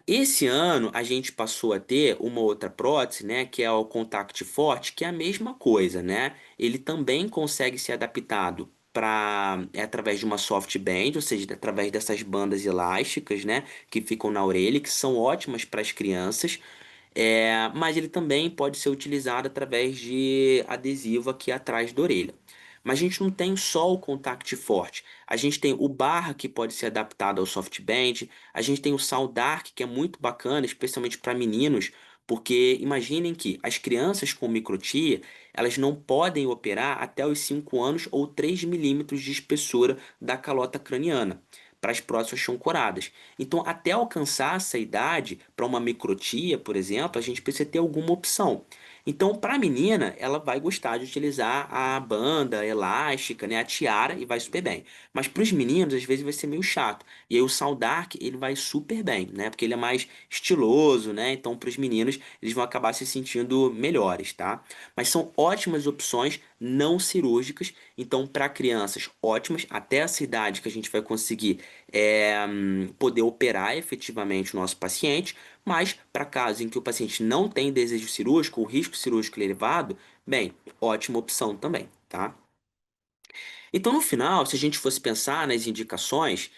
Esse ano a gente passou a ter uma outra prótese, né, que é o Contact Forte, que é a mesma coisa, né? Ele também consegue ser adaptado através de uma soft band, ou seja, através dessas bandas elásticas, né, que ficam na orelha, que são ótimas para as crianças. Mas ele também pode ser utilizado através de adesivo aqui atrás da orelha. Mas a gente não tem só o contact forte. A gente tem o barra que pode ser adaptado ao softband. A gente tem o Sound Dark que é muito bacana, especialmente para meninos Porque imaginem que as crianças com microtia, elas não podem operar até os 5 anos ou 3 milímetros de espessura da calota craniana para as próteses ancoradas. Então, até alcançar essa idade, para uma microtia, por exemplo, a gente precisa ter alguma opção. Então, para a menina, ela vai gostar de utilizar a banda elástica, né, a tiara, e vai super bem. Mas para os meninos, às vezes vai ser meio chato. E aí o Saldark, ele vai super bem, né? Porque ele é mais estiloso, né? Então, para os meninos, eles vão acabar se sentindo melhores, tá? Mas são ótimas opções não cirúrgicas. Então, para crianças, ótimas. Até essa idade que a gente vai conseguir poder operar efetivamente o nosso paciente. Mas, para casos em que o paciente não tem desejo cirúrgico, o risco cirúrgico é elevado, bem, ótima opção também, tá? Então, no final, se a gente fosse pensar nas indicações,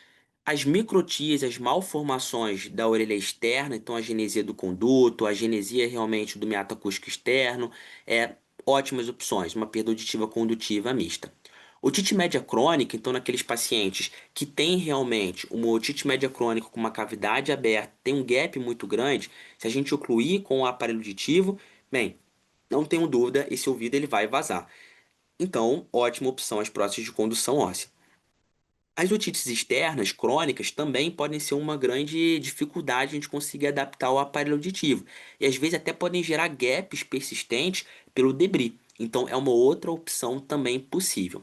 as microtias, as malformações da orelha externa, então a genesia do conduto, a genesia realmente do meato acústico externo, ótimas opções, uma perda auditiva condutiva mista. Otite média crônica, então naqueles pacientes que têm realmente uma otite média crônica com uma cavidade aberta, tem um gap muito grande, se a gente ocluir com o aparelho auditivo, bem, não tenho dúvida, esse ouvido ele vai vazar. Então, ótima opção as próteses de condução óssea. As otites externas crônicas também podem ser uma grande dificuldade a gente conseguir adaptar o aparelho auditivo. E às vezes até podem gerar gaps persistentes pelo debris. Então é uma outra opção também possível.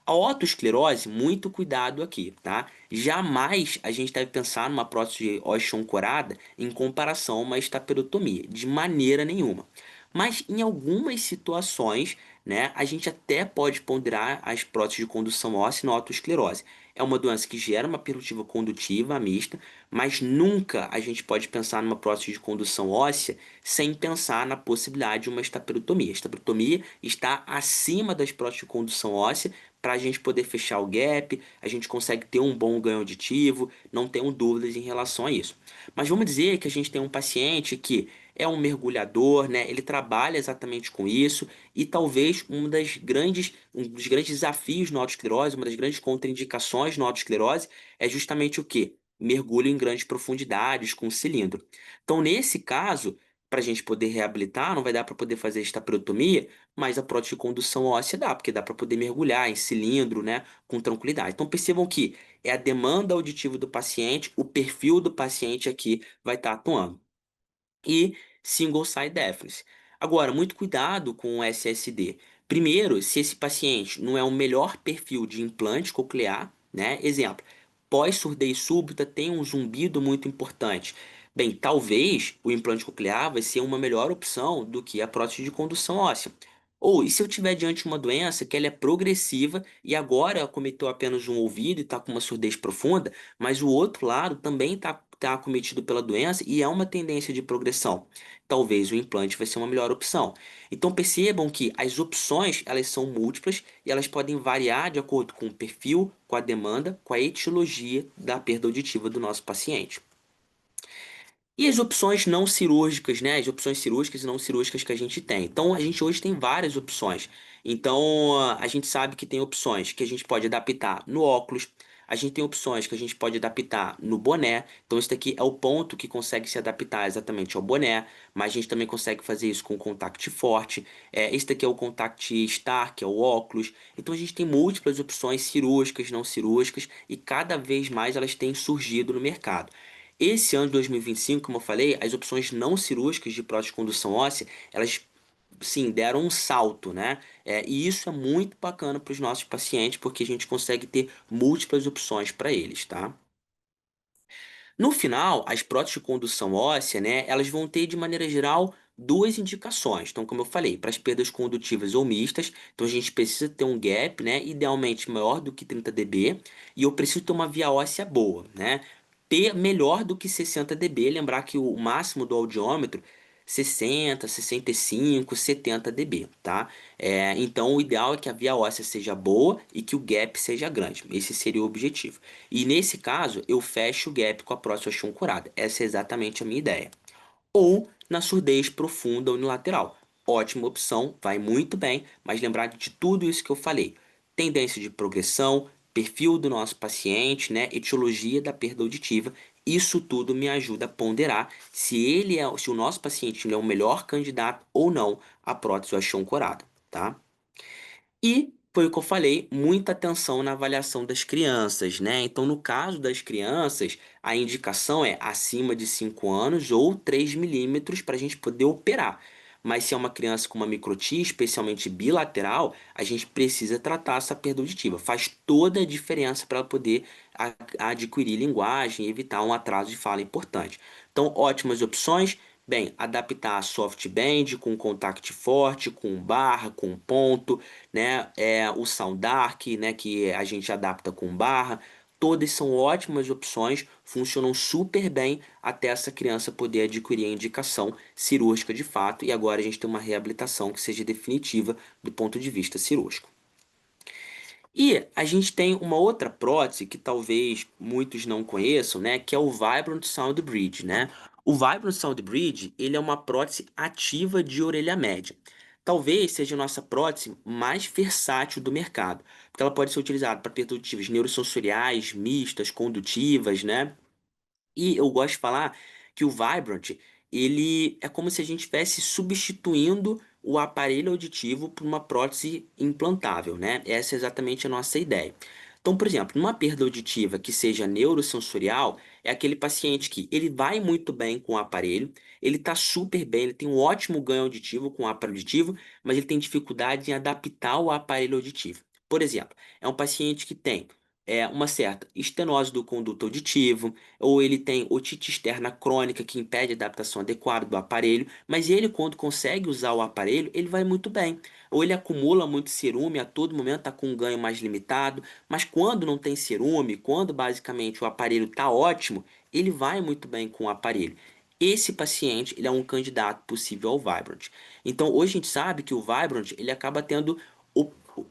A otosclerose, muito cuidado aqui, tá? Jamais a gente deve pensar numa prótese osteoancorada em comparação a uma estaperotomia, de maneira nenhuma. Mas em algumas situações, né, a gente até pode ponderar as próteses de condução óssea na otosclerose. É uma doença que gera uma perspectiva condutiva mista, mas nunca a gente pode pensar numa prótese de condução óssea sem pensar na possibilidade de uma estaperotomia. A estaperotomia está acima das próteses de condução óssea para a gente poder fechar o gap, a gente consegue ter um bom ganho auditivo, não tenho dúvidas em relação a isso. Mas vamos dizer que a gente tem um paciente que é um mergulhador, né? Ele trabalha exatamente com isso e talvez um dos grandes desafios na autoesclerose, uma das grandes contraindicações na autoesclerose é justamente o quê? Mergulho em grandes profundidades com cilindro. Então, nesse caso, para a gente poder reabilitar, não vai dar para poder fazer estaperotomia, mas a prótese de condução óssea dá, porque dá para poder mergulhar em cilindro, né, com tranquilidade. Então, percebam que é a demanda auditiva do paciente, o perfil do paciente aqui vai estar atuando e single side deafness. Agora, muito cuidado com o SSD. Primeiro, se esse paciente não é o melhor perfil de implante coclear, né? Exemplo, pós-surdez súbita tem um zumbido muito importante. Bem, talvez o implante coclear vai ser uma melhor opção do que a prótese de condução óssea. Ou, e se eu tiver diante de uma doença que ela é progressiva e agora acometeu apenas um ouvido e está com uma surdez profunda, mas o outro lado também está acometido pela doença e é uma tendência de progressão. Talvez o implante vai ser uma melhor opção. Então percebam que as opções elas são múltiplas e elas podem variar de acordo com o perfil, com a demanda, com a etiologia da perda auditiva do nosso paciente. E as opções não cirúrgicas, né? As opções cirúrgicas e não cirúrgicas que a gente tem. Então, a gente hoje tem várias opções. Então, a gente sabe que tem opções que a gente pode adaptar no óculos, a gente tem opções que a gente pode adaptar no boné. Então, esse daqui é o ponto que consegue se adaptar exatamente ao boné, mas a gente também consegue fazer isso com o contact forte. Esse daqui é o contact star, que é o óculos. Então, a gente tem múltiplas opções cirúrgicas, não cirúrgicas, e cada vez mais elas têm surgido no mercado. Esse ano de 2025, como eu falei, as opções não cirúrgicas de prótese de condução óssea, elas sim deram um salto, né? E isso é muito bacana para os nossos pacientes, porque a gente consegue ter múltiplas opções para eles, tá? No final, as próteses de condução óssea, né, elas vão ter, de maneira geral, duas indicações. Então, como eu falei, para as perdas condutivas ou mistas, então a gente precisa ter um gap, né, idealmente maior do que 30 dB, e eu preciso ter uma via óssea boa, né? Melhor do que 60 dB, lembrar que o máximo do audiômetro 60, 65, 70 dB, tá? Então, o ideal é que a via óssea seja boa e que o gap seja grande. Esse seria o objetivo. E nesse caso, eu fecho o gap com a prótese osteoancorada curada. Essa é exatamente a minha ideia. Ou na surdez profunda unilateral. Ótima opção, vai muito bem, mas lembrar de tudo isso que eu falei. Tendência de progressão, perfil do nosso paciente, né, etiologia da perda auditiva isso tudo me ajuda a ponderar se o nosso paciente ele é o melhor candidato ou não à prótese ou à chão corada, tá? E foi o que eu falei, muita atenção na avaliação das crianças, né? Então, no caso das crianças, a indicação é acima de 5 anos ou 3 milímetros para a gente poder operar. Mas se é uma criança com uma microtia, especialmente bilateral, a gente precisa tratar essa perda auditiva. Faz toda a diferença para ela poder adquirir linguagem e evitar um atraso de fala importante. Então, ótimas opções. Bem, adaptar a softband com contact forte, com barra, com ponto, né? O Sound Dark, né? Que a gente adapta com barra. Todas são ótimas opções, funcionam super bem até essa criança poder adquirir a indicação cirúrgica de fato. E agora a gente tem uma reabilitação que seja definitiva do ponto de vista cirúrgico. E a gente tem uma outra prótese que talvez muitos não conheçam, né, que é o Vibrant Sound Bridge, né? O Vibrant Sound Bridge, ele é uma prótese ativa de orelha média. Talvez seja a nossa prótese mais versátil do mercado, porque ela pode ser utilizada para perdas auditivas neurosensoriais, mistas, condutivas, né? E eu gosto de falar que o Vibrant, ele é como se a gente estivesse substituindo o aparelho auditivo por uma prótese implantável, né? Essa é exatamente a nossa ideia. Então, por exemplo, numa perda auditiva que seja neurosensorial, é aquele paciente que ele vai muito bem com o aparelho, ele está super bem, ele tem um ótimo ganho auditivo com o aparelho auditivo, mas ele tem dificuldade em adaptar o aparelho auditivo. Por exemplo, é um paciente que tem uma certa estenose do conduto auditivo, ou ele tem otite externa crônica que impede a adaptação adequada do aparelho, mas ele, quando consegue usar o aparelho, ele vai muito bem. Ou ele acumula muito cerume, a todo momento está com um ganho mais limitado, mas quando não tem cerume, quando basicamente o aparelho está ótimo, ele vai muito bem com o aparelho. Esse paciente ele é um candidato possível ao Vibrant. Então, hoje a gente sabe que o Vibrant ele acaba tendo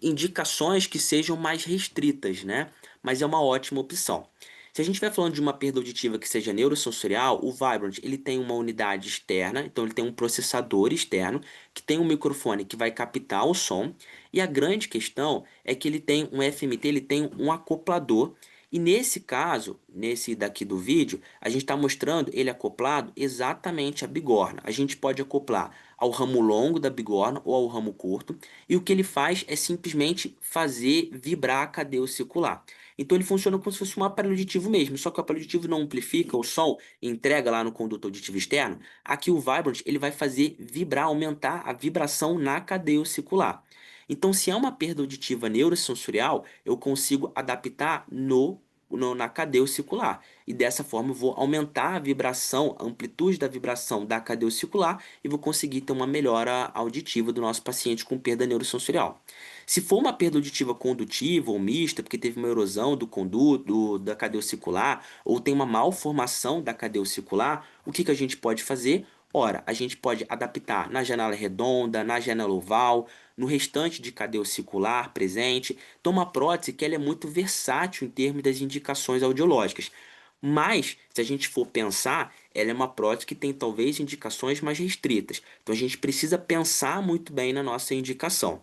indicações que sejam mais restritas, né? Mas é uma ótima opção. Se a gente estiver falando de uma perda auditiva que seja neurosensorial, o Vibrant ele tem uma unidade externa, então ele tem um processador externo que tem um microfone que vai captar o som, e a grande questão é que ele tem um FMT, ele tem um acoplador, e nesse caso, nesse daqui do vídeo, a gente está mostrando ele acoplado exatamente à bigorna. A gente pode acoplar ao ramo longo da bigorna ou ao ramo curto, e o que ele faz é simplesmente fazer vibrar a cadeia ossicular. Então ele funciona como se fosse um aparelho auditivo mesmo, só que o aparelho auditivo não amplifica o som e entrega lá no conduto auditivo externo. Aqui o Vibrant ele vai fazer vibrar, aumentar a vibração na cadeia ossicular. Então, se é uma perda auditiva neurosensorial, eu consigo adaptar na cadeia ossicular. E dessa forma eu vou aumentar a vibração, a amplitude da vibração da cadeia ossicular e vou conseguir ter uma melhora auditiva do nosso paciente com perda neurosensorial. Se for uma perda auditiva condutiva ou mista, porque teve uma erosão do conduto, da cadeia ossicular, ou tem uma malformação da cadeia ossicular, o que que a gente pode fazer? Ora, a gente pode adaptar na janela redonda, na janela oval, no restante de cadeia ossicular presente. Então, uma prótese que ela é muito versátil em termos das indicações audiológicas. Mas, se a gente for pensar, ela é uma prótese que tem talvez indicações mais restritas. Então, a gente precisa pensar muito bem na nossa indicação.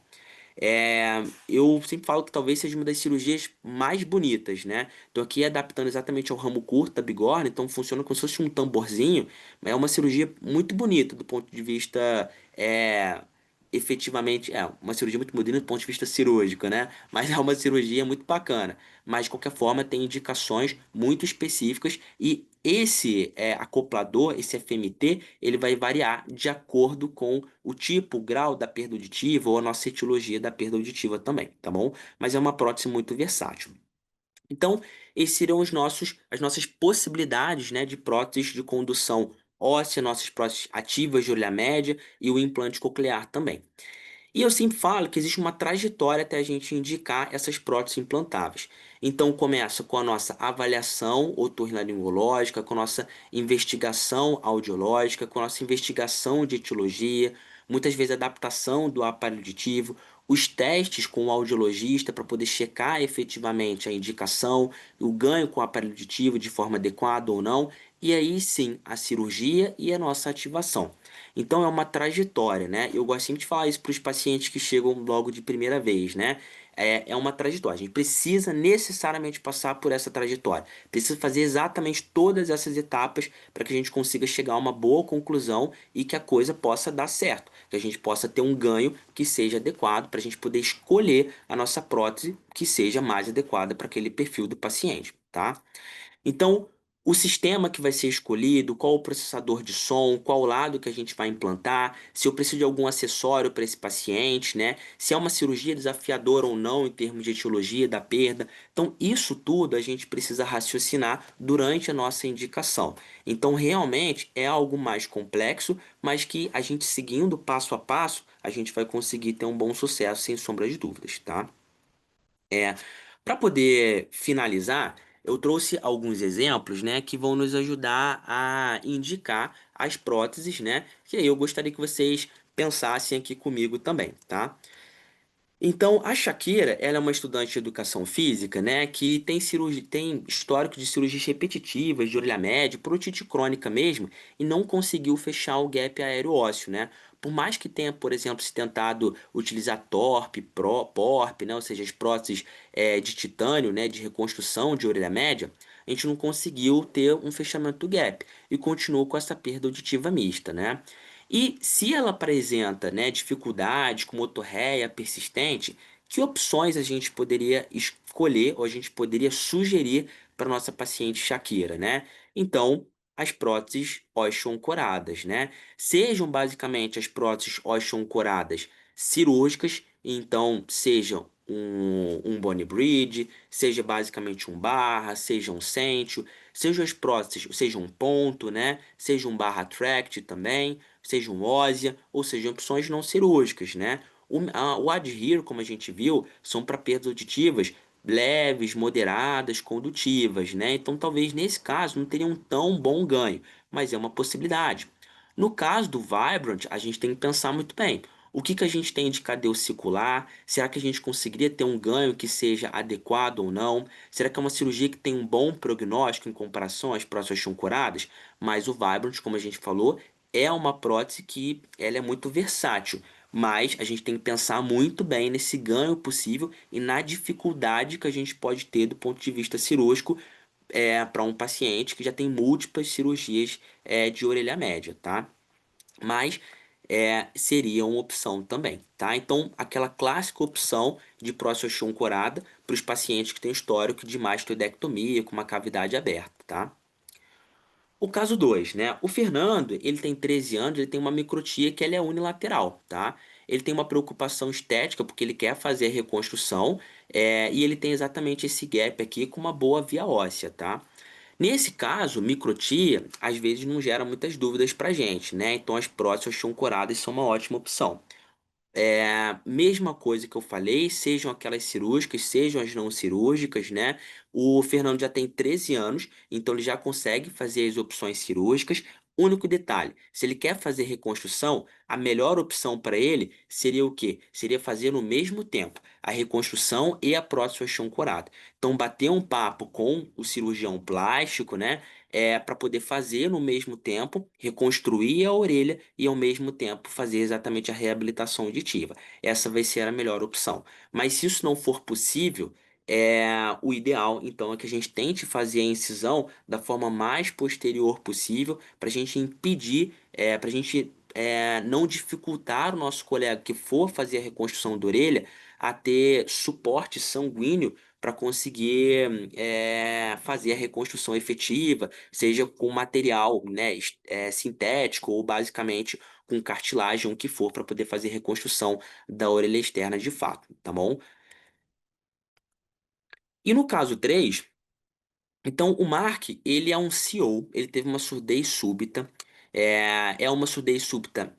Eu sempre falo que talvez seja uma das cirurgias mais bonitas, né? Tô aqui adaptando exatamente ao ramo curto da bigorna, então funciona como se fosse um tamborzinho, mas é uma cirurgia muito bonita do ponto de vista, efetivamente, uma cirurgia muito bonita do ponto de vista cirúrgico, né? Mas é uma cirurgia muito bacana. Mas de qualquer forma tem indicações muito específicas e esse acoplador, esse FMT, ele vai variar de acordo com o tipo, o grau da perda auditiva ou a nossa etiologia da perda auditiva também, tá bom? Mas é uma prótese muito versátil. Então, esses seriam as nossas possibilidades, né, de próteses de condução óssea, nossas próteses ativas de orelha média e o implante coclear também. E eu sempre falo que existe uma trajetória até a gente indicar essas próteses implantáveis. Então começa com a nossa avaliação otorrinolaringológica, com a nossa investigação audiológica, com a nossa investigação de etiologia, muitas vezes adaptação do aparelho auditivo, os testes com o audiologista para poder checar efetivamente a indicação, o ganho com o aparelho auditivo de forma adequada ou não, e aí sim a cirurgia e a nossa ativação. Então é uma trajetória, né? Eu gosto sempre de falar isso para os pacientes que chegam logo de primeira vez, né? é uma trajetória. A gente precisa necessariamente passar por essa trajetória. Precisa fazer exatamente todas essas etapas para que a gente consiga chegar a uma boa conclusão e que a coisa possa dar certo. Que a gente possa ter um ganho que seja adequado para a gente poder escolher a nossa prótese que seja mais adequada para aquele perfil do paciente, tá? Então, o sistema que vai ser escolhido, qual o processador de som, qual lado que a gente vai implantar, se eu preciso de algum acessório para esse paciente, né? Se é uma cirurgia desafiadora ou não em termos de etiologia da perda. Então, isso tudo a gente precisa raciocinar durante a nossa indicação. Então, realmente é algo mais complexo, mas que a gente seguindo passo a passo, a gente vai conseguir ter um bom sucesso, sem sombra de dúvidas, tá? É, para poder finalizar, eu trouxe alguns exemplos, né, que vão nos ajudar a indicar as próteses, né? Que aí eu gostaria que vocês pensassem aqui comigo também, tá? Então, a Shakira, ela é uma estudante de educação física, né, que tem histórico de cirurgias repetitivas, de orelha média, por otite crônica mesmo, e não conseguiu fechar o gap aéreo ósseo, né? Por mais que tenha, por exemplo, se tentado utilizar PORP, né, ou seja, as próteses de titânio, né, de reconstrução de orelha média, a gente não conseguiu ter um fechamento do gap e continuou com essa perda auditiva mista, né? E se ela apresenta, né, dificuldades com otorreia persistente, que opções a gente poderia escolher ou a gente poderia sugerir para nossa paciente Shakira, né? Então, as próteses osteoancoradas, né? Sejam basicamente as próteses osteoancoradas cirúrgicas, então sejam um bone bridge, seja basicamente um barra, seja um sentio, sejam as próteses, seja um ponto, né? Seja um barra tract também, sejam óssea, ou sejam opções não cirúrgicas, né? O Adhere, como a gente viu, são para perdas auditivas leves, moderadas, condutivas, né? Então, talvez nesse caso não teria um tão bom ganho, mas é uma possibilidade. No caso do Vibrant, a gente tem que pensar muito bem. O que que a gente tem de cadeia ossicular? Será que a gente conseguiria ter um ganho que seja adequado ou não? Será que é uma cirurgia que tem um bom prognóstico em comparação às próteses curadas? Mas o Vibrant, como a gente falou, é uma prótese que ela é muito versátil, mas a gente tem que pensar muito bem nesse ganho possível e na dificuldade que a gente pode ter do ponto de vista cirúrgico para um paciente que já tem múltiplas cirurgias de orelha média, tá? Mas seria uma opção também, tá? Então, aquela clássica opção de próstata ancorada para os pacientes que têm histórico de mastoidectomia com uma cavidade aberta, tá? O caso 2, né? O Fernando, ele tem 13 anos, ele tem uma microtia que ela é unilateral, tá? Ele tem uma preocupação estética porque ele quer fazer a reconstrução e ele tem exatamente esse gap aqui com uma boa via óssea, tá? Nesse caso, microtia às vezes não gera muitas dúvidas pra gente, né? Então as próteses osteoancoradas são uma ótima opção. Mesma coisa que eu falei, sejam aquelas cirúrgicas, sejam as não cirúrgicas, né? O Fernando já tem 13 anos, então ele já consegue fazer as opções cirúrgicas. Único detalhe, se ele quer fazer reconstrução, a melhor opção para ele seria o quê? Seria fazer no mesmo tempo a reconstrução e a prótese osteoancorada. Então, bater um papo com o cirurgião plástico, né? Para poder fazer no mesmo tempo, reconstruir a orelha e ao mesmo tempo fazer exatamente a reabilitação auditiva. Essa vai ser a melhor opção. Mas se isso não for possível, o ideal então é que a gente tente fazer a incisão da forma mais posterior possível para a gente impedir, para a gente não dificultar o nosso colega que for fazer a reconstrução da orelha a ter suporte sanguíneo para conseguir fazer a reconstrução efetiva, seja com material, né, sintético ou basicamente com cartilagem, o que for, para poder fazer reconstrução da orelha externa de fato, tá bom? E no caso 3, então, o Mark, ele é um CEO, ele teve uma surdez súbita, é uma surdez súbita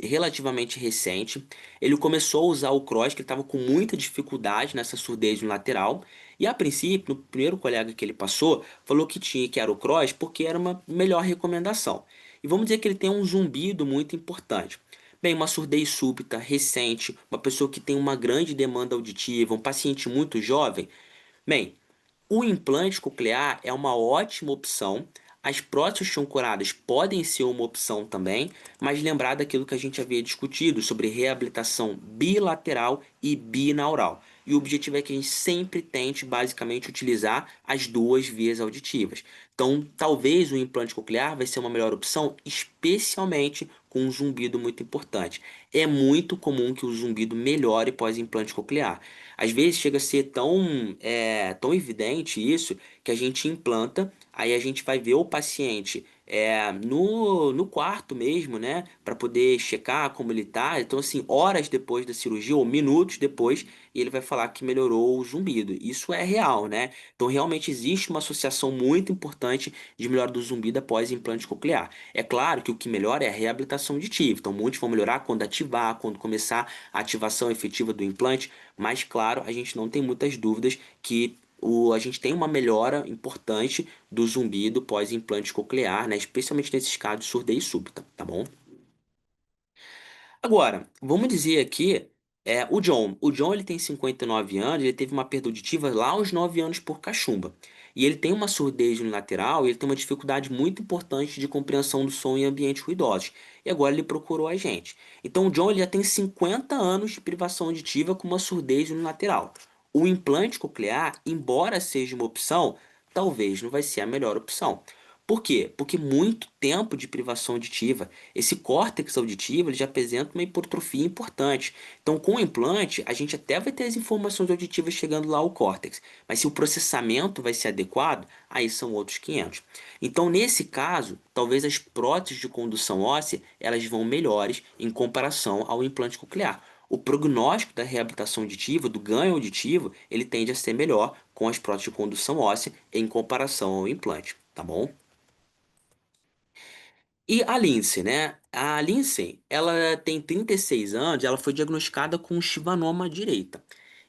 relativamente recente. Ele começou a usar o cross, que ele estava com muita dificuldade nessa surdez no lateral, e a princípio, o primeiro colega que ele passou, falou que tinha que era o cross porque era uma melhor recomendação. E vamos dizer que ele tem um zumbido muito importante. Bem, uma surdez súbita, recente, uma pessoa que tem uma grande demanda auditiva, um paciente muito jovem. Bem, o implante coclear é uma ótima opção. As próteses ancoradas podem ser uma opção também, mas lembrar daquilo que a gente havia discutido sobre reabilitação bilateral e binaural. e o objetivo é que a gente sempre tente basicamente utilizar as duas vias auditivas. Então, talvez o implante coclear vai ser uma melhor opção, especialmente com um zumbido muito importante. É muito comum que o zumbido melhore pós-implante coclear. Às vezes chega a ser tão evidente isso que a gente implanta, aí a gente vai ver o paciente no quarto mesmo, né, para poder checar como ele tá. Então, assim, horas depois da cirurgia ou minutos depois, ele vai falar que melhorou o zumbido. Isso é real, né? Então, realmente existe uma associação muito importante de melhora do zumbido após implante coclear. É claro que o que melhora é a reabilitação auditiva. Então, muitos vão melhorar quando ativar, quando começar a ativação efetiva do implante, mas, claro, a gente não tem muitas dúvidas que a gente tem uma melhora importante do zumbido pós-implante coclear, né? Especialmente nesses casos de surdez súbita, tá bom? Agora, vamos dizer aqui, o John. O John ele tem 59 anos, ele teve uma perda auditiva lá aos 9 anos por cachumba. E ele tem uma surdez unilateral e ele tem uma dificuldade muito importante de compreensão do som em ambientes ruidosos. E agora ele procurou a gente. Então o John ele já tem 50 anos de privação auditiva com uma surdez unilateral. O implante coclear, embora seja uma opção, talvez não vai ser a melhor opção. Por quê? Porque muito tempo de privação auditiva, esse córtex auditivo ele já apresenta uma hipertrofia importante. Então, com o implante, a gente até vai ter as informações auditivas chegando lá ao córtex, mas se o processamento vai ser adequado, aí são outros 500. Então, nesse caso, talvez as próteses de condução óssea elas vão melhores em comparação ao implante coclear. O prognóstico da reabilitação auditiva, do ganho auditivo, ele tende a ser melhor com as próteses de condução óssea em comparação ao implante, tá bom? E a Lindsay, né? A Lindsay, ela tem 36 anos, ela foi diagnosticada com chivanoma à direita.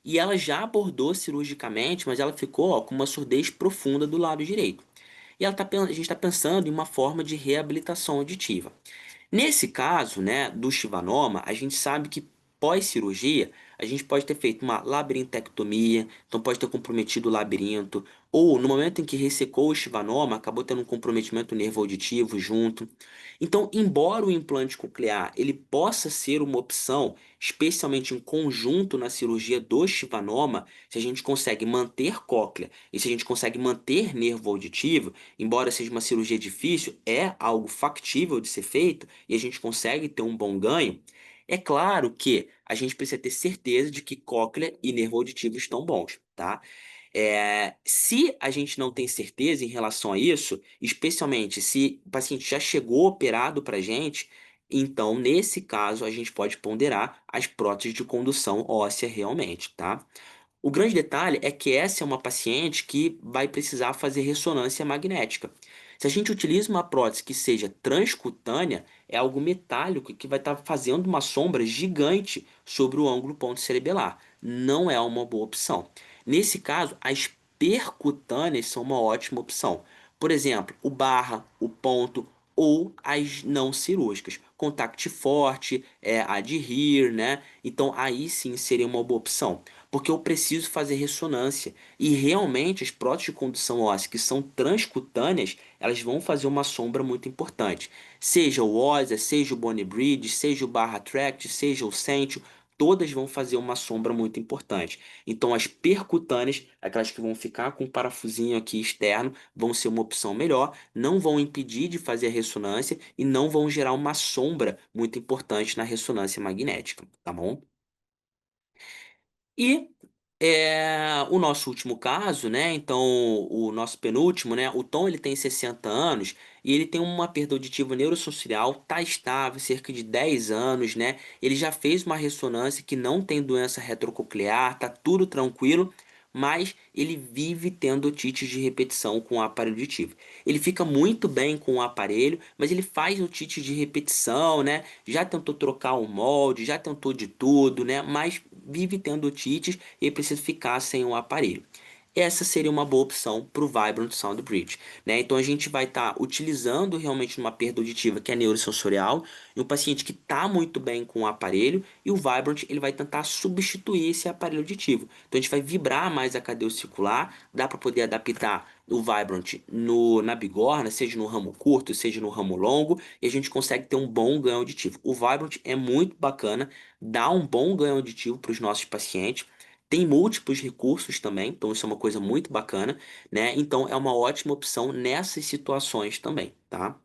E ela já abordou cirurgicamente, mas ela ficou, ó, com uma surdez profunda do lado direito. E a gente está pensando em uma forma de reabilitação auditiva. Nesse caso, né, do chivanoma, a gente sabe que pós-cirurgia, a gente pode ter feito uma labirintectomia, então pode ter comprometido o labirinto, ou no momento em que ressecou o chivanoma, acabou tendo um comprometimento nervo auditivo junto. Então, embora o implante coclear ele possa ser uma opção, especialmente em conjunto na cirurgia do chivanoma, se a gente consegue manter cóclea e se a gente consegue manter nervo auditivo, embora seja uma cirurgia difícil, é algo factível de ser feito e a gente consegue ter um bom ganho. É claro que a gente precisa ter certeza de que cóclea e nervo auditivo estão bons, tá? Se a gente não tem certeza em relação a isso, especialmente se o paciente já chegou operado para a gente, então nesse caso a gente pode ponderar as próteses de condução óssea realmente, tá? O grande detalhe é que essa é uma paciente que vai precisar fazer ressonância magnética. Se a gente utiliza uma prótese que seja transcutânea, é algo metálico que vai estar fazendo uma sombra gigante sobre o ângulo ponto cerebelar. Não é uma boa opção. Nesse caso, as percutâneas são uma ótima opção. Por exemplo, o barra, o ponto ou as não cirúrgicas. Contact forte, adherir, né? Então aí sim seria uma boa opção porque eu preciso fazer ressonância. E realmente as próteses de condução óssea que são transcutâneas, elas vão fazer uma sombra muito importante. Seja o OSA, seja o Bone Bridge, seja o Barra Tract, seja o Sentio, todas vão fazer uma sombra muito importante. Então as percutâneas, aquelas que vão ficar com um parafusinho aqui externo, vão ser uma opção melhor, não vão impedir de fazer a ressonância e não vão gerar uma sombra muito importante na ressonância magnética, tá bom? E o nosso último caso, né? Então, o nosso penúltimo, né? O Tom ele tem 60 anos e ele tem uma perda auditiva neurosensorial, tá estável, cerca de 10 anos, né? Ele já fez uma ressonância que não tem doença retrococlear, tá tudo tranquilo, mas ele vive tendo otites de repetição com o aparelho auditivo. Ele fica muito bem com o aparelho, mas ele faz otite de repetição, né? Já tentou trocar o molde, já tentou de tudo, né? Mas vive tendo otites e precisa ficar sem o aparelho. Essa seria uma boa opção para o Vibrant Sound Bridge, né? Então a gente vai estar utilizando realmente uma perda auditiva que é neurosensorial e um paciente que está muito bem com o aparelho e o Vibrant ele vai tentar substituir esse aparelho auditivo. Então a gente vai vibrar mais a cadeia circular, dá para poder adaptar o Vibrant na bigorna, seja no ramo curto, seja no ramo longo, e a gente consegue ter um bom ganho auditivo. O Vibrant é muito bacana, dá um bom ganho auditivo para os nossos pacientes. Tem múltiplos recursos também, então isso é uma coisa muito bacana, né? Então é uma ótima opção nessas situações também, tá?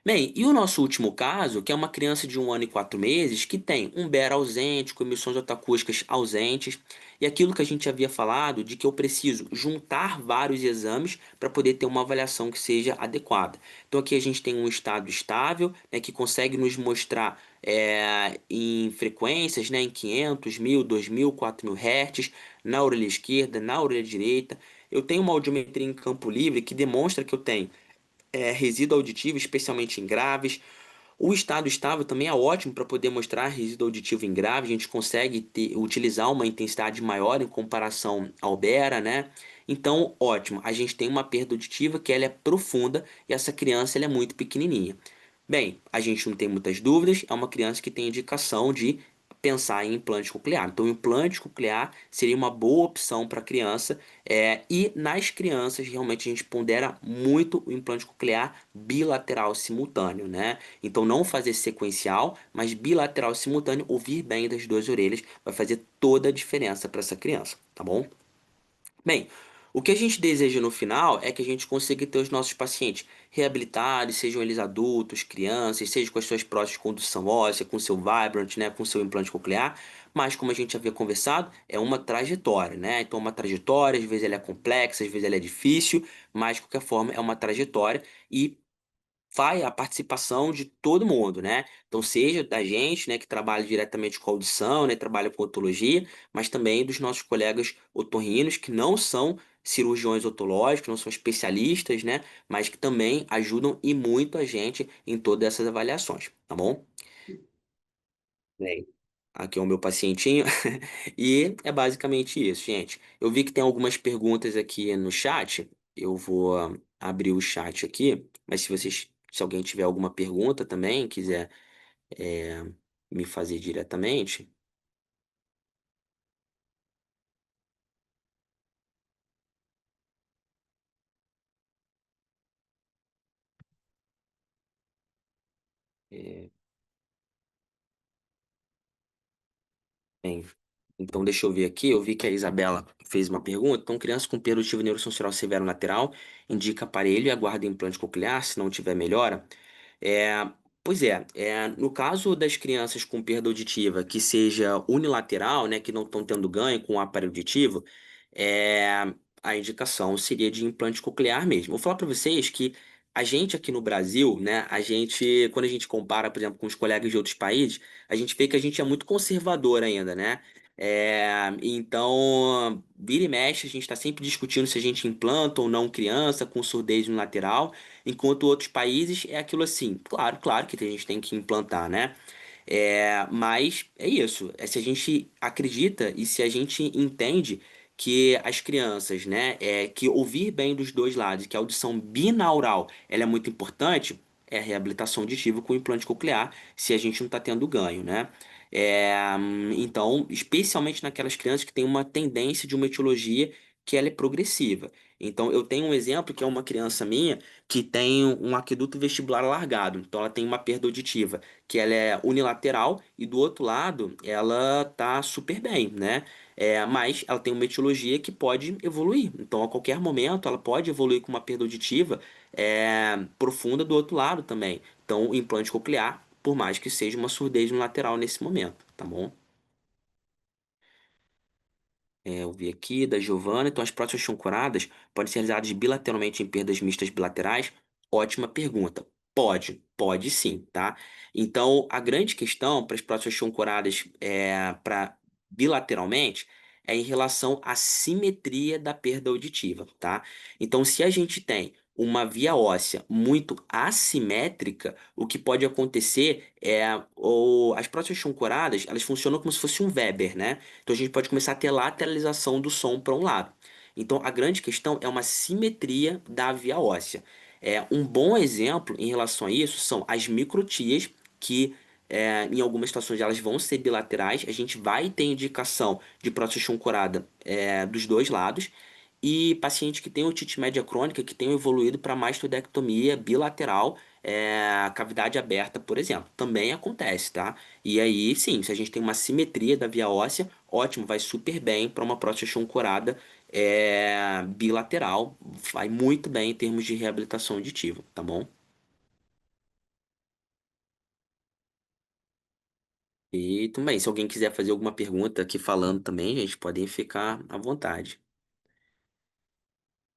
Bem, e o nosso último caso, que é uma criança de 1 ano e 4 meses que tem um BER ausente, com emissões otacústicas ausentes, e aquilo que a gente havia falado de que eu preciso juntar vários exames para poder ter uma avaliação que seja adequada. Então aqui a gente tem um estado estável, né, que consegue nos mostrar em frequências, né, em 500, 1000, 2000, 4000 Hz, na orelha esquerda, na orelha direita. Eu tenho uma audiometria em campo livre que demonstra que eu tenho resíduo auditivo, especialmente em graves. O estado estável também é ótimo para poder mostrar resíduo auditivo em grave. A gente consegue utilizar uma intensidade maior em comparação ao Bera, né? Então, ótimo. A gente tem uma perda auditiva que ela é profunda e essa criança ela é muito pequenininha. Bem, a gente não tem muitas dúvidas. É uma criança que tem indicação de pensar em implante coclear. Então, o implante coclear seria uma boa opção para a criança. E nas crianças, realmente, a gente pondera muito o implante coclear bilateral simultâneo, né? Então, não fazer sequencial, mas bilateral simultâneo, ouvir bem das duas orelhas, vai fazer toda a diferença para essa criança, tá bom? Bem, o que a gente deseja no final é que a gente consiga ter os nossos pacientes reabilitados, sejam eles adultos, crianças, seja com as suas próteses de condução óssea, com seu Vibrant, né, com seu implante coclear, mas como a gente havia conversado, é uma trajetória, né? Então, uma trajetória, às vezes ela é complexa, às vezes ela é difícil, mas de qualquer forma é uma trajetória e vai a participação de todo mundo, né? Então, seja da gente, né, que trabalha diretamente com audição, né, trabalha com otologia, mas também dos nossos colegas otorrinos que não são cirurgiões otológicos, não são especialistas, né, mas que também ajudam e muito a gente em todas essas avaliações, tá bom? Bem, aqui é o meu pacientinho e é basicamente isso, gente. Eu vi que tem algumas perguntas aqui no chat. Eu vou abrir o chat aqui, mas se alguém tiver alguma pergunta também, quiser é, me fazer diretamente, é, bem, então deixa eu ver aqui. Eu vi que a Isabela fez uma pergunta. Então, criança com perda auditiva neurosensorial severo lateral indica aparelho e aguarda implante coclear, se não tiver melhora. É, pois no caso das crianças com perda auditiva que seja unilateral, né, que não estão tendo ganho com o aparelho auditivo, é, a indicação seria de implante coclear mesmo. Vou falar para vocês que a gente aqui no Brasil, né, quando a gente compara, por exemplo, com os colegas de outros países, a gente vê que a gente é muito conservador ainda, né? Então, vira e mexe, a gente está sempre discutindo se a gente implanta ou não criança com surdez unilateral. Enquanto outros países é aquilo assim, claro, claro que a gente tem que implantar, né? Mas é isso. Se a gente acredita e se a gente entende que as crianças, né, que ouvir bem dos dois lados, que a audição binaural, ela é muito importante, é a reabilitação auditiva com implante coclear, se a gente não está tendo ganho, né? Então, especialmente naquelas crianças que têm uma tendência de uma etiologia que ela é progressiva. Então, eu tenho um exemplo que é uma criança minha que tem um aqueduto vestibular alargado. Então, ela tem uma perda auditiva que ela é unilateral e do outro lado ela tá super bem, né? Mas ela tem uma etiologia que pode evoluir. Então, a qualquer momento, ela pode evoluir com uma perda auditiva profunda do outro lado também. Então, o implante coclear, por mais que seja uma surdez unilateral nesse momento, tá bom? Eu vi aqui da Giovana. Então, as próteses choncuradas podem ser realizadas bilateralmente em perdas mistas bilaterais? Ótima pergunta. Pode sim, tá? Então, a grande questão para as próteses choncuradas para bilateralmente é em relação à simetria da perda auditiva, tá? Então, se a gente tem uma via óssea muito assimétrica, o que pode acontecer as próteses choncuradas, elas funcionam como se fosse um Weber, né? Então a gente pode começar a ter lateralização do som para um lado. Então a grande questão é uma simetria da via óssea. Um bom exemplo em relação a isso são as microtias, que em algumas situações elas vão ser bilaterais. A gente vai ter indicação de prótese choncurada dos dois lados. E pacientes que têm otite média crônica, que tenham evoluído para mastodectomia bilateral, cavidade aberta, por exemplo. Também acontece, tá? E aí, sim, se a gente tem uma simetria da via óssea, ótimo, vai super bem para uma prótese curada bilateral. Vai muito bem em termos de reabilitação auditiva, tá bom? E também, se alguém quiser fazer alguma pergunta aqui falando também, gente, podem ficar à vontade.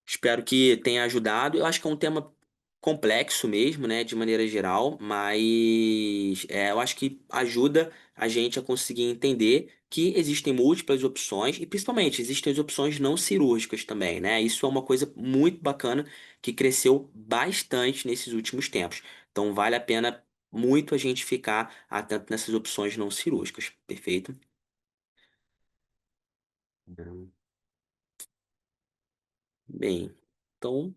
Espero que tenha ajudado. Eu acho que é um tema complexo mesmo, né, de maneira geral, mas eu acho que ajuda a gente a conseguir entender que existem múltiplas opções e principalmente existem as opções não cirúrgicas também, né? Isso é uma coisa muito bacana que cresceu bastante nesses últimos tempos. Então vale a pena muito a gente ficar atento nessas opções não cirúrgicas, perfeito? Bem, então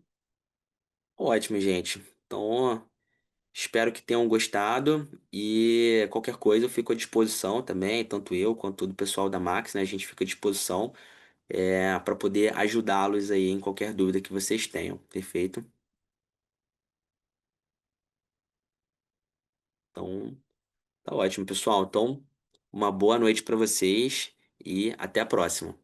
ótimo, gente. Então espero que tenham gostado e qualquer coisa eu fico à disposição também, tanto eu quanto todo o pessoal da Max, né? A gente fica à disposição para poder ajudá-los aí em qualquer dúvida que vocês tenham, perfeito? Então, tá ótimo, pessoal. Então, uma boa noite para vocês e até a próxima.